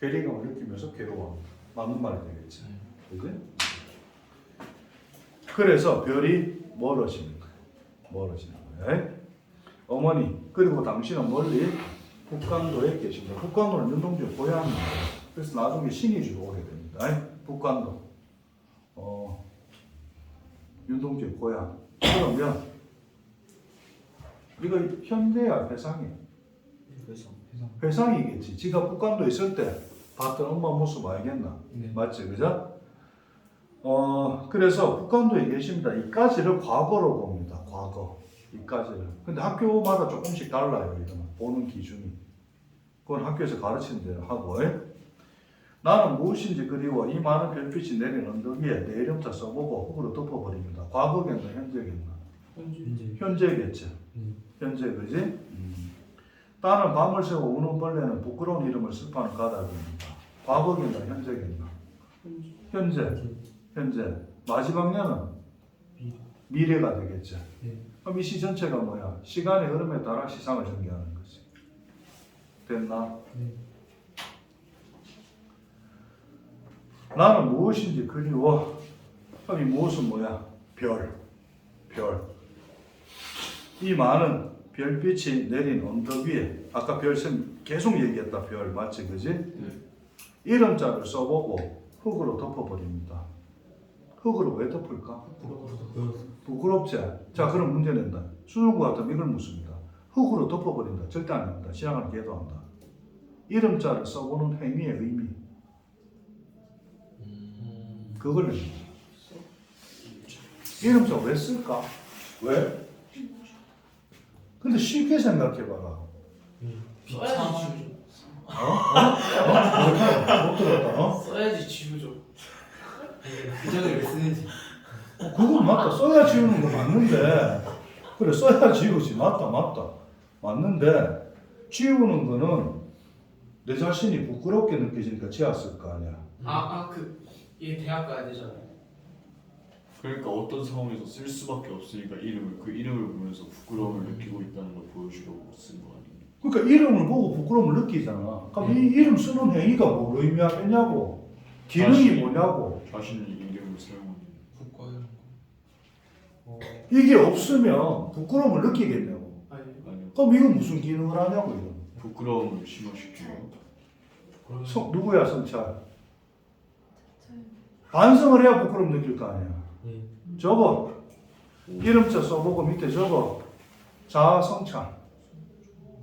괴리감을 느끼면서 괴로워합니다. 맞는 말이 되겠지. 그지? 그래서 별이 멀어지는 거야. 멀어지는 거야. 어머니, 그리고 당신은 멀리 북간도에 계십니다. 북간도는 윤동주의 고향입니다. 그래서 나중에 신의주로 오게 됩니다. 북간도. 윤동주의 고향. 그러면 이거 현재야 회상이야. 회상이겠지. 지가 북간도에 있을 때 봤던 엄마 모습 알겠나? 네. 맞지, 그죠? 그래서 북간도에 계십니다. 이까지를 과거로 봅니다. 과거. 이까지를. 근데 학교마다 조금씩 달라요. 이거는 보는 기준이. 그건 학교에서 가르치는 대로 하고. 나는 무엇인지 그리워 이 많은 별빛이 내린 언덕 위에 내 이름자 써보고 흙으로 덮어버립니다. 과거겠나 현재겠나? 현재. 현재겠지. 현재 그지? 나는 밤을 새고 우는 벌레는 부끄러운 이름을 습하는 까닭입니다. 과거겠나 현재겠나? 현재. 마지막 년은 미래가 되겠지. 네. 그럼 이 시 전체가 뭐야? 시간의 흐름에 따라 시상을 전개하는 거지. 됐나? 네. 나는 무엇인지 그리워. 그럼 이 무엇은 뭐야? 별. 이 많은 별빛이 내린 언덕 위에 아까 별쌤 계속 얘기했다. 별 맞지 그지? 네. 이름자를 써보고 흙으로 덮어버립니다. 흙으로 왜 덮을까? 부끄럽지? 자 그럼 문제 낸다. 수능과 같으면 이걸 묻습니다. 흙으로 덮어버린다. 절대 안 됩니다. 시작하는 계도한다. 이름자를 써보는 행위의 의미. 그걸 냅니다. 이름자 왜 쓸까? 왜? 근데 쉽게 생각해봐라. 써야지 못 들었다. 써야지 지우죠. 규정을 왜 쓰는지. 그건 맞다. 써야 지우는 거 맞는데. 그래, 써야 지우지. 맞다. 맞는데, 지우는 거는 내 자신이 부끄럽게 느껴지니까 지웠을 거 아니야. 얘 대학 가야 되잖아요. 그러니까 어떤 상황에서 쓸 수밖에 없으니까 그 이름을 보면서 부끄러움을 느끼고 있다는 걸 보여주려고 쓴 거 아니에요? 그러니까 이름을 보고 부끄러움을 느끼잖아. 그럼 이 이름 쓰는 행위가 뭘 의미하겠냐고. 기능이 뭐냐고. 자신이 이름을 사용하는. 국가요. 이게 없으면 부끄러움을 느끼겠냐고. 아니 아니요. 그럼 이건 무슨 기능을 하냐고, 이거. 부끄러움을 심화시키고. 누구야, 성찰? 반성을 해야 부끄러움 느낄 거 아니야. 네. 저거 이름자 써보고 밑에 저거 자아성찰.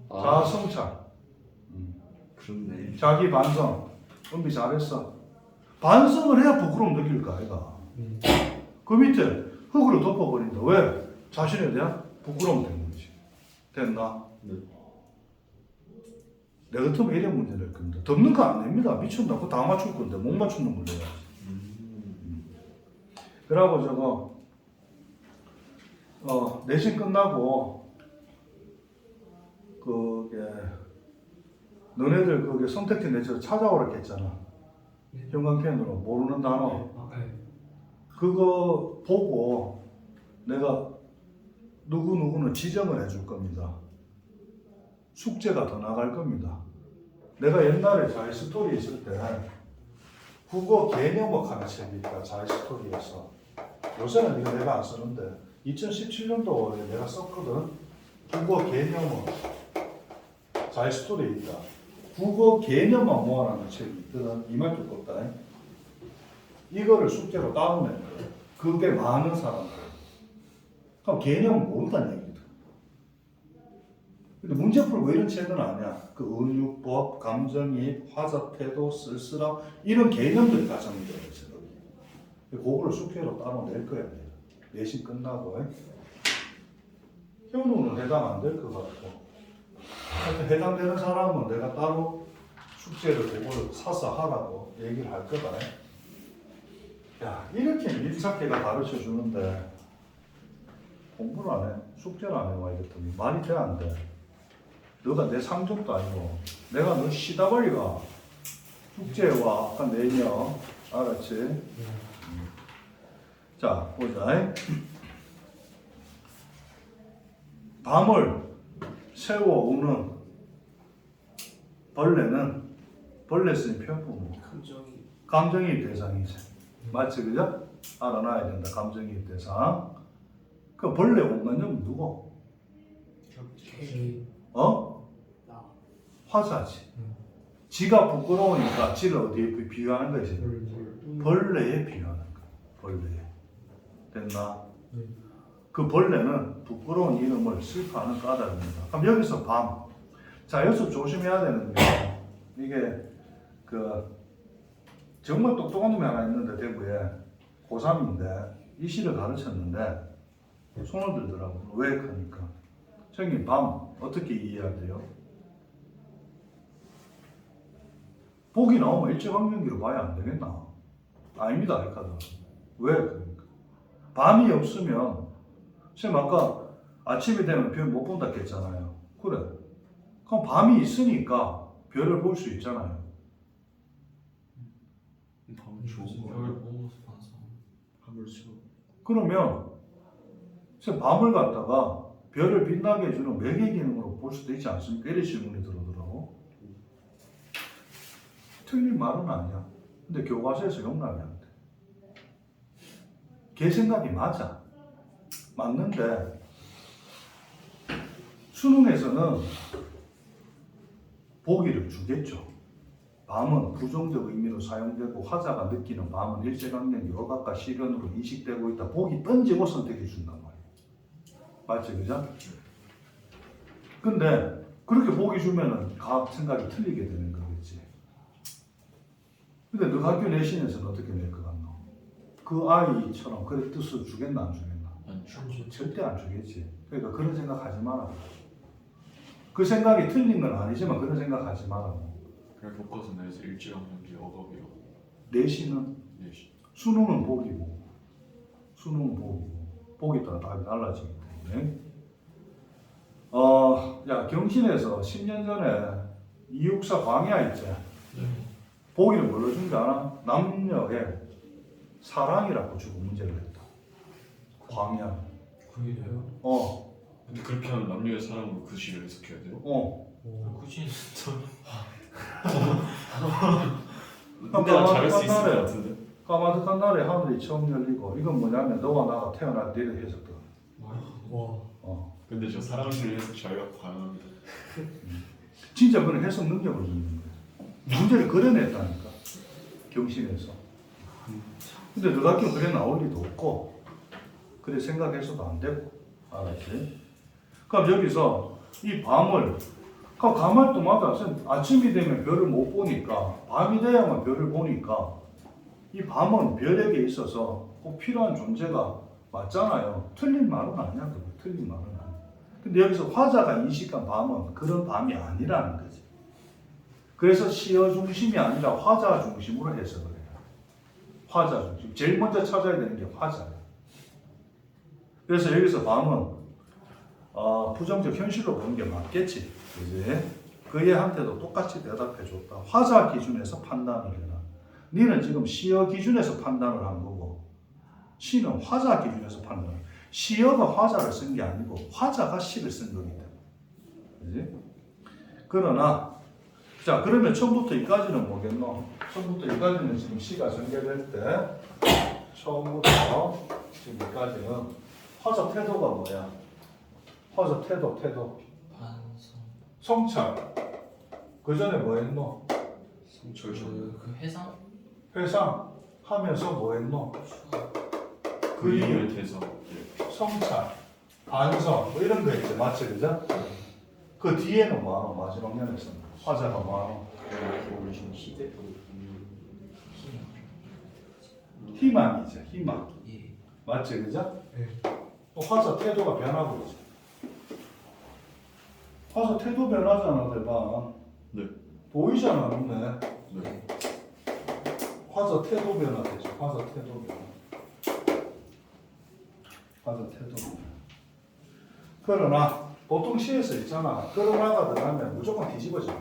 자아성찰. 그렇네. 자기 반성. 은비 잘했어. 반성을 해야 부끄러움 느낄 거 아이가. 그 밑에 흙으로 덮어버린다. 왜? 자신에 대한 부끄러움 때문이지. 됐나? 네. 내 같으면 이런 문제 낼 겁니다. 덮는 거 안 냅니다. 미쳤나? 그거 다 맞출 건데 못 맞추는 걸 내야지. 그러고 저거 내신 끝나고 그게 너네들 그게 선택지 내서 찾아오라 했잖아. 네. 형광펜으로 모르는 단어 네. 그거 보고 내가 누구누구는 지정을 해줄 겁니다. 숙제가 더 나갈 겁니다. 내가 옛날에 자이스토리 있을 때 국어 개념학 하는 책이 있다. 자이스토리에서 요새는 이거 내가 안 쓰는데 2017년도에 내가 썼거든. 국어 개념학 자이스토리에 있다. 국어 개념학 모아라는 책이 있거든. 이만 두껍다. 이거를 숙제로 다운해. 그게 많은 사람들. 그럼 개념은 모른다는 얘기거든. 근데 문제 풀고 이런 책은 아니야. 그 은유법, 감정이입, 화자 태도, 쓸쓸함 이런 개념들이 다 정리되어 있어. 그거를 숙제로 따로 낼 거야. 내신 끝나고. 현우는 해당 안 될 것 같고. 하여튼 해당되는 사람은 내가 따로 숙제를 그걸 사서 하라고 얘기를 할 거다. 야, 이렇게 밀착해가 가르쳐 주는데 공부를 안 해. 숙제를 안 해와 이랬더니 말이 돼 안 돼. 너가 내 상종도 아니고 내가 너 시다버리가 숙제와 아까 내년 알았지? 자 보자. 밤을 새워오는 벌레 쓰는 표현법은 감정이 감정이입 대상이지. 맞지 그죠? 알아놔야 된다. 감정이입 대상. 그 벌레 옮는 누구? K. 어? 나 화자지. 지가 부끄러우니까 지를 어디에 비유하는 거지? 벌레에 비유하는 거야. 벌레에. 됐나? 네. 그 벌레는 부끄러운 이름을 슬퍼하는 까닭입니다. 그럼 여기서 밤. 자, 여기서 조심해야 되는 게 이게 그 정말 똑똑한 놈이 하나 있는데 대구에 고3인데 이 시를 가르쳤는데 손을 들더라고. 왜 그러니까. 선생님 밤 어떻게 이해해야 돼요? 복이 나오면 일제강점기로 봐야 안 되겠나? 아닙니다. 이카드. 왜 그러니까. 밤이 없으면 선생님 아까 아침이 되면 별 못 본다 했잖아요. 그래. 그럼 밤이 있으니까 별을 볼 수 있잖아요. 밤 좋은 거 별 보면서 봐서. 밤을 써. 그러면 선생님 밤을 갖다가 별을 빛나게 해주는 매개 기능으로 볼 수도 있지 않습니까? 이런 질문이 들어오더라고. 틀린 말은 아니야. 근데 교과서에서 용납이 안 돼. 걔 생각이 맞아. 맞는데 수능에서는 보기를 주겠죠. 밤은 부정적 의미로 사용되고 화자가 느끼는 밤은 일제강점기 억압과 시련으로 인식되고 있다. 보기 던지고 선택해 준단 말이에요. 맞지 그죠? 근데 그렇게 보기 주면은 각 생각이 틀리게 되는 거겠지. 근데 너 학교 내신에서는 어떻게 낼 것 같노? 그 아이처럼 그래 뜻을 주겠나 안 주겠나? 안 줘. 절대 안 주겠지. 그러니까 그런 생각 하지 마라. 그 생각이 틀린 건 아니지만 그런 생각 하지 마라고. 그냥 교과서 내에서 일제강점기 억압이요. 내신은 내신. 수능은 보기고 수능은 보기고 보기 따라 답이 달라지기 때문에 야 경신에서 10년 전에 이육사 광야 있지? 보기를 뭘로 준 줄 알아? 남녀의 사랑이라고 주고 문제를 했다. 광야. 그게 돼요? 근데 그렇게 하면 남녀의 사랑으로 그 시를 해석해야 돼요? 굳이 진짜. 근데 난 잘할 수 있을 것 같은데. 까마득한 날에 하늘이 처음 열리고 이건 뭐냐면 너와 나가 태어날 때를 해석돼. 와. 근데 저 사랑시를 해석 자기가 가능합니다. 진짜 그런 해석 능력을 주는 거야. 문제를 그려냈다니까. 경신에서. 근데 너 학교 그래 나올 리도 없고 그래 생각해서도 안 되고 알았지? 그럼 여기서 이 밤을 가만 또 맞아. 아침이 되면 별을 못 보니까 밤이 돼야만 별을 보니까 이 밤은 별에게 있어서 꼭 필요한 존재가 맞잖아요. 틀린 말은 아니야. 그거. 틀린 말은 아니야. 근데 여기서 화자가 인식한 밤은 그런 밤이 아니라는 거지. 그래서 시어 중심이 아니라 화자 중심으로 해석을 해요. 화자 중심. 제일 먼저 찾아야 되는 게 화자예요. 그래서 여기서 밤은 부정적 현실로 보는 게 맞겠지. 그지? 그 애한테도 똑같이 대답해 줬다. 화자 기준에서 판단을 해라. 니는 지금 시어 기준에서 판단을 한 거고 시는 화자 기준에서 판단을. 시어가 화자를 쓴 게 아니고 화자가 시를 쓴 거기 때문에. 그지? 그러나 자 그러면 처음부터 이까지는 뭐겠노? 처음부터 이까지는 지금 시가 전개될 때 처음부터 지금까지는 화자 태도가 뭐야? 화자 태도 반성. 성찰. 그 전에 뭐 했노? 성철 그 해상. 회상 하면서 뭐 했노? 그 이유에 대해서 성찰, 반성 뭐 이런 거 있지. 맞지 그죠? 그 뒤에는 뭐하노? 마지막 면에서 화자가 뭐하노? 희망이죠. 희망. 예. 맞지 그죠? 네. 또 화자 태도가 변하고 있지. 화사 태도 변하잖아, 대박. 네. 보이잖아, 눈에. 네. 화사 태도 변화되죠. 화사 태도 변화. 화사 태도 변화. 그러나 보통 시에서 있잖아. 그러나가 들어가면 무조건 뒤집어져.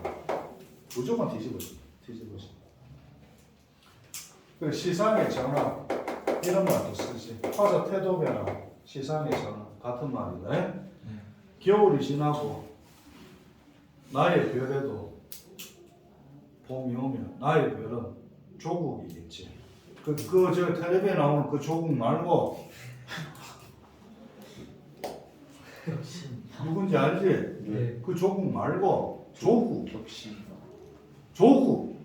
무조건 뒤집어져. 뒤집어져. 그 시상의 전화 이런 말도 쓰지. 화사 태도 변화, 시상의 전화 같은 말이다. 겨울이 지나고 나의 별에도 봄이 오면 나의 별은 조국이겠지. 저 텔레비에 나오는 그 조국 말고 혁신. 누군지 알지? 네. 그 조국 말고 조국. 혁신. 조국.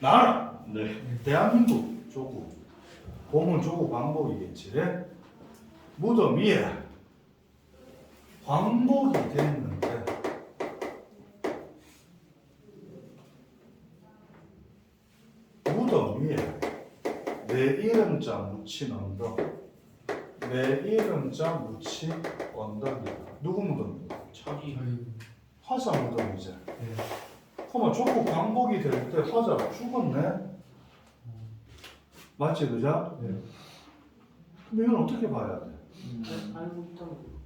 나라. 네. 대한민국 조국. 봄은 조국 광복이겠지. 무덤 위에 광복이 됐는데 무덤 위에 내 이름자 묻힌 언덕. 내 이름자 묻힌 언덕이다. 누구 무덤이다? 자기 화사 무덤이지. 네. 그러면 조국 광복이 될 때 화자가 죽었네? 맞지, 그죠? 네. 그럼 이건 어떻게 봐야 돼? 알고 있다고.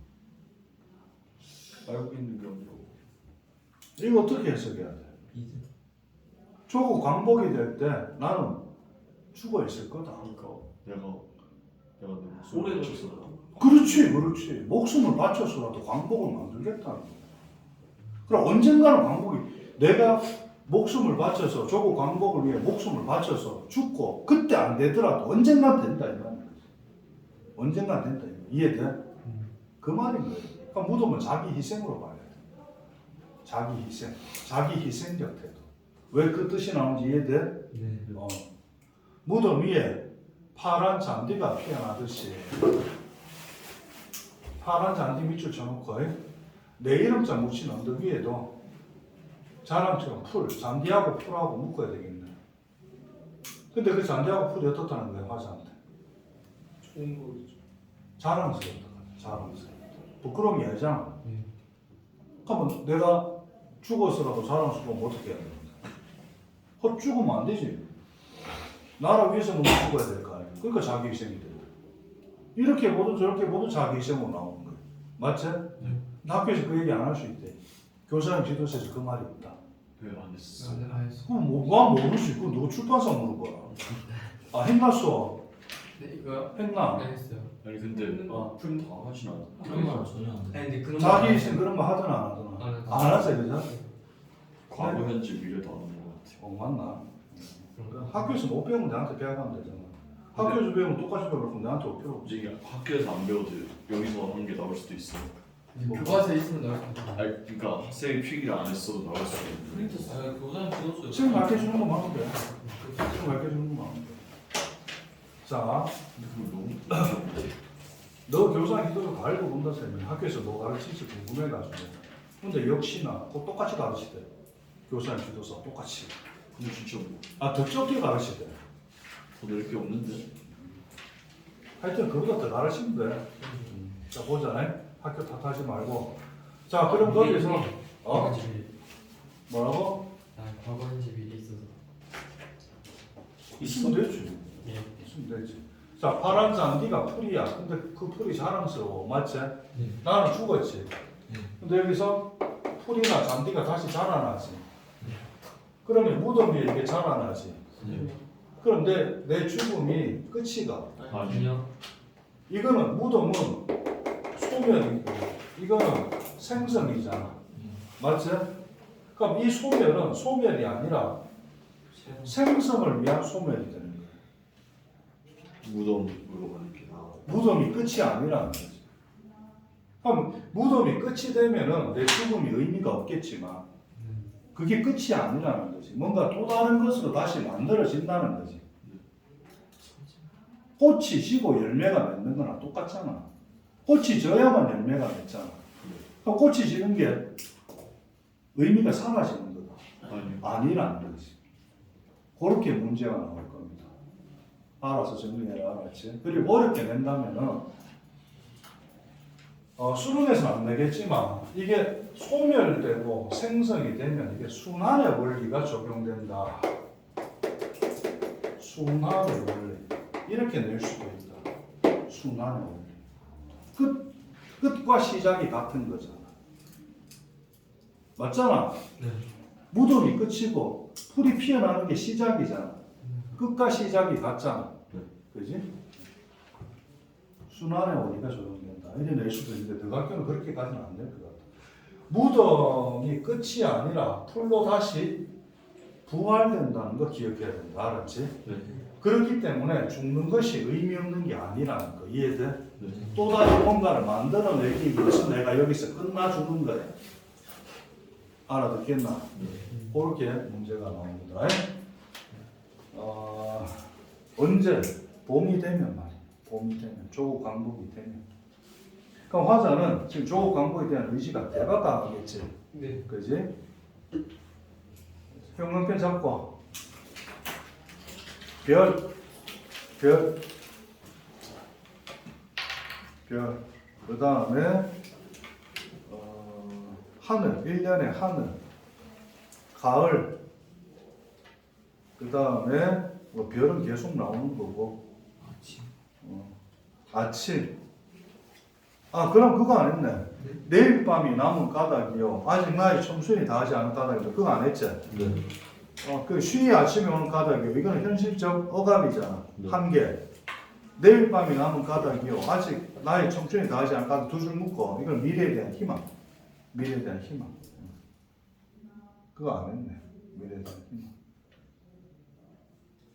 알고 있는 게 아니라. 이거 어떻게 해석해야 돼? 미드. 조국 광복이 될 때 나는 죽어 있을 거다. 그러니까 내가 내 오래 목소리를 걸렸어. 그렇지, 그렇지. 목숨을 바쳐서라도 광복을 만들겠다는 거야. 그럼 언젠가는 광복이, 내가 목숨을 바쳐서, 조국 광복을 위해 목숨을 바쳐서 죽고, 그때 안 되더라도 언젠간 된다, 이 말이야. 언젠간 된다, 이해돼? 그 말인 거예요. 그러니까 무덤은 자기 희생으로 봐야 돼. 자기 희생, 자기 희생적 태도. 왜 그 뜻이 나오는지 이해돼? 네. 무덤 위에 파란 잔디가 피어나듯이 파란 잔디 밑줄 쳐놓고 내 이름자 묻힌 언덕 위에도 자랑처럼 잔디하고 풀하고 묶어야 되겠네. 근데 그 잔디하고 풀이 어떻다는 거야, 화자한테? 좋은 거죠. 자랑스럽다. 자랑스럽다. 부끄러움이 아니잖아. 네. 그러면 내가 죽어서라도 자랑스러우면 어떻게 해야 되는데? 죽으면 안 되지. 나라 위해서는 죽어야 될 거 아니야. 그러니까 자기 희생이 돼. 이렇게 보든 저렇게 보든 자기 희생으로 나오는 거야. 맞지? 네. 학교에서 그 얘기 안 할 수 있대. 교사님 지도서에서 그 말이 없다. 왜안 했어? 네. 알겠어. 그럼 뭐 모르지. 그건 누구 출판사 물어봐. 아, 했났어. 네 이거요? 했나? 네, 했어요. 아니 근데 풀 다 하진 않아. 그런 말 전혀 안 돼. 아니 근데 그런 자기 거 희생 그런 거 하더나 안 하더나? 안 했어요. 안 하세요, 그죠? 과거, 현재, 미래도 안 하는 것 같아. 맞나? 그런가? 학교에서 못 배우면 내한테 배워가면 되잖아. 학교에서 배우면 똑같이 배우고 그럼 내한테 못 배워. 이제 학교에서 안 배워도 여기서 하는 게 나올 수도 있어. 교과서에 있으면 나올 수 있다. 아니 그러니까 학생이 필기를 안 했어도 나올 수도 있는데. 프린트 써요. 교사님 찍었어요. 지금 가르쳐주는 거 많은데. 지금 가르쳐주는 거 많은데. 자, 근데 그거 너무 너 교사 기도를 다 읽어본다 쌤이 학교에서 뭐 가르칠지 궁금해가지고. 근데 역시나 그 똑같이 가르치대. 교사님 지도서 똑같이. 근데 진짜 뭐 아, 더 적게 가르치대. 더 낼 게 없는데. 하여튼 그보다 더 가르치면 돼. 자, 보자. 학교 탓하지 말고. 자, 그럼 거기서 어? 집이. 뭐라고? 아, 과거인 집이 있어서. 있으면 되지. 예. 있으면 되지. 자, 파란 잔디가 풀이야. 근데 그 풀이 자랑스러워. 맞지? 네. 나는 죽었지. 네. 근데 여기서 풀이나 잔디가 다시 자라나지. 그러면 무덤 위에 이게 자라나지. 네. 그럼 내 죽음이 끝이가. 아니요. 이거는 무덤은 소멸이고 이거는 생성이잖아. 맞지? 그럼 이 소멸은 소멸이 아니라 생성을 위한 소멸이 되는 거야. 무덤으로 가는 게 나아. 무덤이 끝이 아니라는 거지. 그럼 무덤이 끝이 되면은 내 죽음이 의미가 없겠지만 그게 끝이 아니라는 거지. 뭔가 또 다른 것으로 다시 만들어진다는 거지. 꽃이 지고 열매가 맺는 거나 똑같잖아. 꽃이 져야만 열매가 맺잖아. 그럼 꽃이 지는 게 의미가 사라지는 거다. 아니. 아니라는 거지. 그렇게 문제가 나올 겁니다. 알아서 정리해라, 알았지? 그리고 어렵게 낸다면은 수능에서는 안 내겠지만 이게 소멸되고 생성이 되면 이게 순환의 원리가 적용된다. 순환의 원리 이렇게 낼 수도 있다. 순환의 원리. 끝과 시작이 같은 거잖아. 맞잖아. 네. 무덤이 끝이고 풀이 피어나는 게 시작이잖아. 끝과 시작이 같잖아. 그지? 순환의 원리가 적용된다. 이래 낼 수도 있는데 대학교는 그렇게까지는 안 될 것 같아. 무덤이 끝이 아니라 풀로 다시 부활된다는 거 기억해야 된다. 알았지? 네. 그렇기 때문에 죽는 것이 의미 없는 게 아니라는 거 이해돼? 네. 또 다른 뭔가를 만들어내기 위해서 내가 여기서 끝나주는 거야. 알아듣겠나? 그렇게 문제가 나옵니다. 언제? 봄이 되면 말이야. 봄이 되면, 조국 강북이 되면. 그럼 화자는 지금 조국 강북에 대한 의지가 대박 강하겠지. 네. 그지? 형광펜 잡고 별, 그 다음에 하늘, 1년의 하늘, 가을, 그 다음에 뭐 별은 계속 나오는 거고, 아침. 그럼 그거 안 했네. 내일 밤이 남은 까닭이요. 아직 나의 청춘이 다하지 않은 까닭인데 그거 안 했지? 네. 그 쉬이 아침에 오는 까닭이요. 이거는 현실적 어감이잖아. 네. 한계. 내일 밤이 남은 까닭이요. 아직 나의 청춘이 다하지 않은 까닭 두 줄 묶어. 이건 미래에 대한 희망. 미래에 대한 희망. 그거 안 했네. 미래에 대한 희망.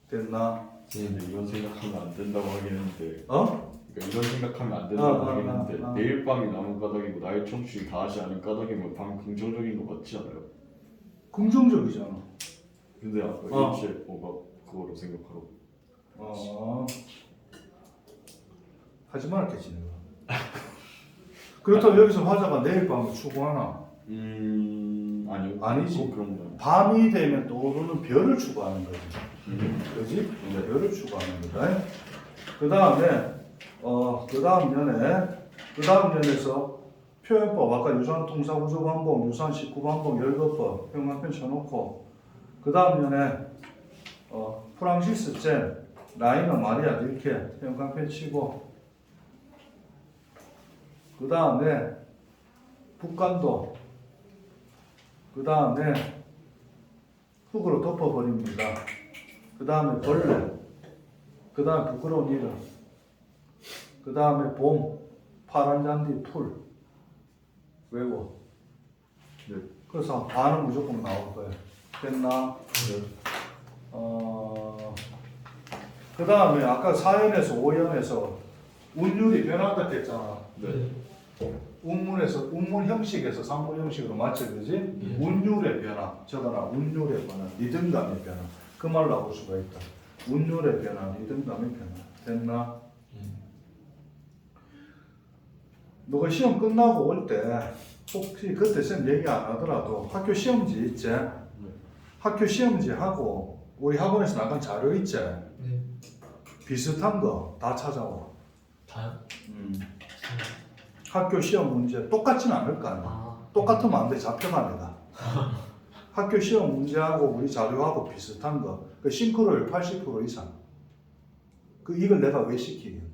됐나? 근데 이런 생각하면 안 된다고 하긴 했는데 어? 그러니까 이런 생각하면 안 된다고 하긴 아. 했는데 내일 밤이 남은 까닭이고 나의 청춘이 다하지 않은 까닭이면 방 긍정적인 거 맞지 않아요? 긍정적이잖아. 근데 아까 일체 뭐가 그거로 생각하고 하지 말았겠지 내가. 그렇다고 여기서 화자가 내일 밤을 추구하나? 아니요. 아니지. 그런 거. 밤이 되면 떠오르는 별을 추구하는 거지. 그지? 네. 별을 추구하는 거다. 그 다음에 그 다음 년에서 표현법 아까 유산 통사 구조 반복, 유산 19반복, 열거법 형광펜 쳐놓고 그 다음 년에 프랑시스 젠, 라이너 마리아 릴케 형광펜 치고 그 다음에 북간도 그 다음에 흙으로 덮어버립니다. 그 다음에 벌레, 그 다음에 부끄러운 이름, 그 다음에 봄, 파란 잔디, 풀 외워. 네. 그래서 반은 무조건 나올 거예요. 됐나? 네. 그 다음에 아까 4연에서 5연에서 운율이 변한다 했잖아. 네. 운문 형식에서 산문 형식으로 맞춰야 되지? 운율의 변화, 적어라. 운율의 변화, 리듬감의 변화. 그 말 나올 수가 있다. 운율의 변화, 리듬감의 변화. 됐나? 너가 시험 끝나고 올 때 혹시 그때 쌤 얘기 안 하더라도 학교 시험지 있지? 학교 시험지 하고 우리 학원에서 나간 자료 있지? 네. 비슷한 거 다 찾아와. 다요? 학교 시험 문제 똑같지는 않을 거 아니야. 똑같으면 안 돼. 잡혀가 내가. 학교 시험 문제하고 우리 자료하고 비슷한 거. 그 싱크로율 80% 이상. 이걸 내가 왜 시키겠노?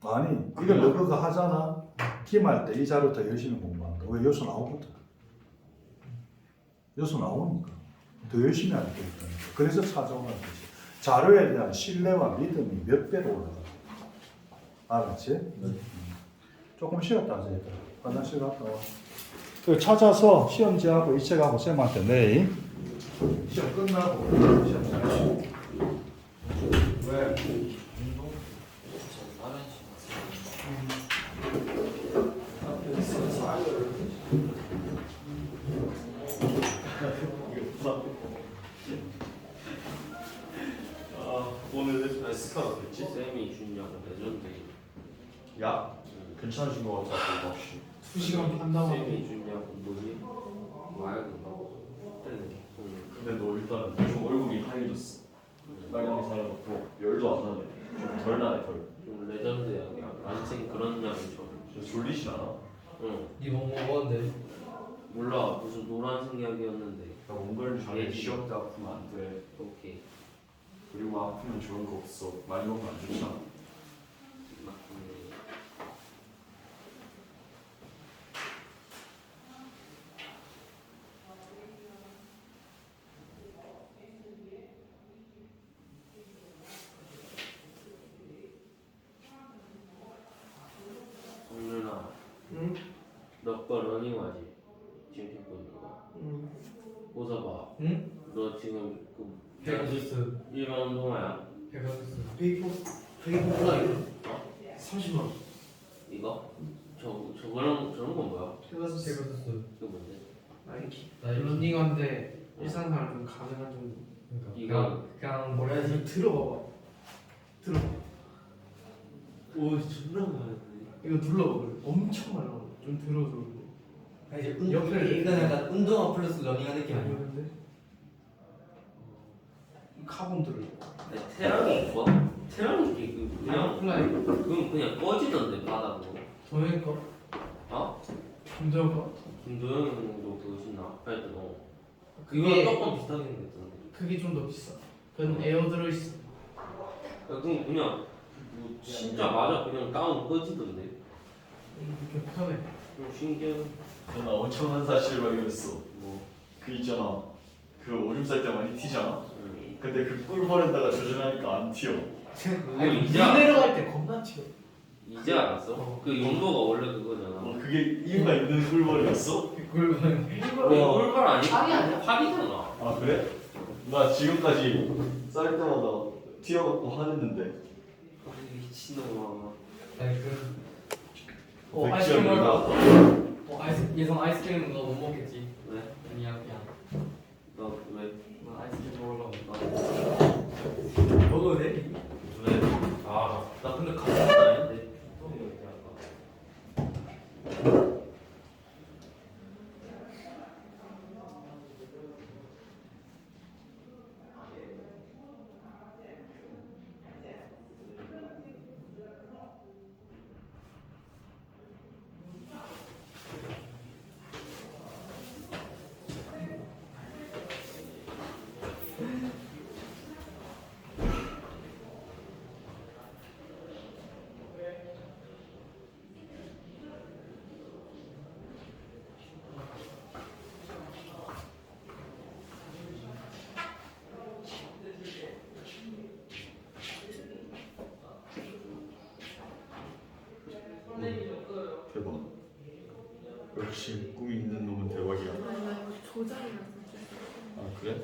아니, 이걸 너가 하잖아. 팀할 때 이 자료 더 열심히 공부한다. 왜? 요소 나오거든. 요소 나오니까. 더 열심히 하게 되니까. 그래서 찾아오는 거지. 자료에 대한 신뢰와 믿음이 몇 배로 올라가. 알았지? 네. 조금 쉬었다 하자 얘들아. 화장실 갔다 와. 찾아서 시험지하고 이 책하고 쌤한테 내일 시험 끝나고 시험 잘 쉬고. 왜? 오늘 에스카가 됐지? 쌤이 주냐고 레전드. 야 괜찮으신 것 같아. 혹시 2시간 판다고 쌤이 주냐고 뭐지? 와야 된다고. 근데 너 일단 좀 얼굴이 하얘졌어. 빨간색 사라졌고 열도 안 나네. 좀 덜 나네 덜. 좀 레전드야. 그냥 졸리지 않아? 응. 니뭐 먹었는데? 몰라 무슨 노란색 약이었는데. 나 몽골 전에 예지. 지역 때 아프면 안 돼. 오케이. 그리고 아프면 좋은 거 없어. 많이 먹으면 안 좋잖아. 맞네. 성윤아, 응? 너거 러닝하지? 지금 듣고 있는 거. 응. 웃어봐. 응? 너 지금 그 페가수스. 일반 운동화야? 페가수스. 페이퍼 페이퍼보다 이거 30만 원. 이거? 저런 건 뭐야? 페가수스. 페가수스. 이거 뭔데? 나이키. 나이키. 런닝화인데 일상생활 좀 가능한 정도. 그러니까 이거. 그냥 뭐라 해야지? 이거 들어봐봐. 들어봐. 오 존나 많은데. 이거 눌러봐. 그래. 엄청 많아. 좀 들어줘. 아, 이제 옆에 이건 약간 운동화 플러스 러닝화 느낌 아니야? 아니었는데? 카본 들어. 태양이 있어? 태양이 그냥 플라이. 그건 그냥 꺼지던데 바닥으로. 도현 거. 어? 김도현 거. 김도영도 그거 신나? 하여튼 어. 그게- 그거 조금 비슷하게 생겼던데. 그게 좀 더 비싸. 그건 에어 들어있어. 그건 그냥 뭐 진짜 맞아 그냥 다운 꺼지던데. 이렇게 편해. 좀 신기해. 나 엄청난 사실을 발견했어. 뭐. 그 있잖아. 그 오줌 쌀 때 많이 튀잖아. 음. 근데 그 꿀 버렸다가 조준하니까 안 튀어. 그거 아니, 이제 물 내려갈 때 겁나 튀어. 이제 알았어? 어. 그 용도가 원래 그거잖아. 그게 이유가 있는 꿀 버렸어? 그걸 보면 이거 꿀벌 아니? 파리 아니야? 파리잖아. 아 그래? 나 지금까지 쌀 때마다 튀어갖고 화냈는데. 미친놈아. 아니 그 아이스크림 백지연이가 먹을까? 예성 아이스크림 너 못 먹겠지? 왜? 아니야 그냥 너 왜? 나 아이스크림 먹으려고. 먹어도 돼? 왜? 아, 나 근데 가슴 아닌데. 또 이렇게 할까? 대박. 역시 꿈이 있는 놈은 대박이야. 조작이라서. 아 그래?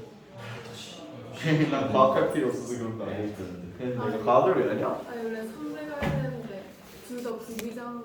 난 과학할 필요 없어서 그런 거 아니었는데. 근데 내가 과학을 왜 하냐? 아니 원래 선배가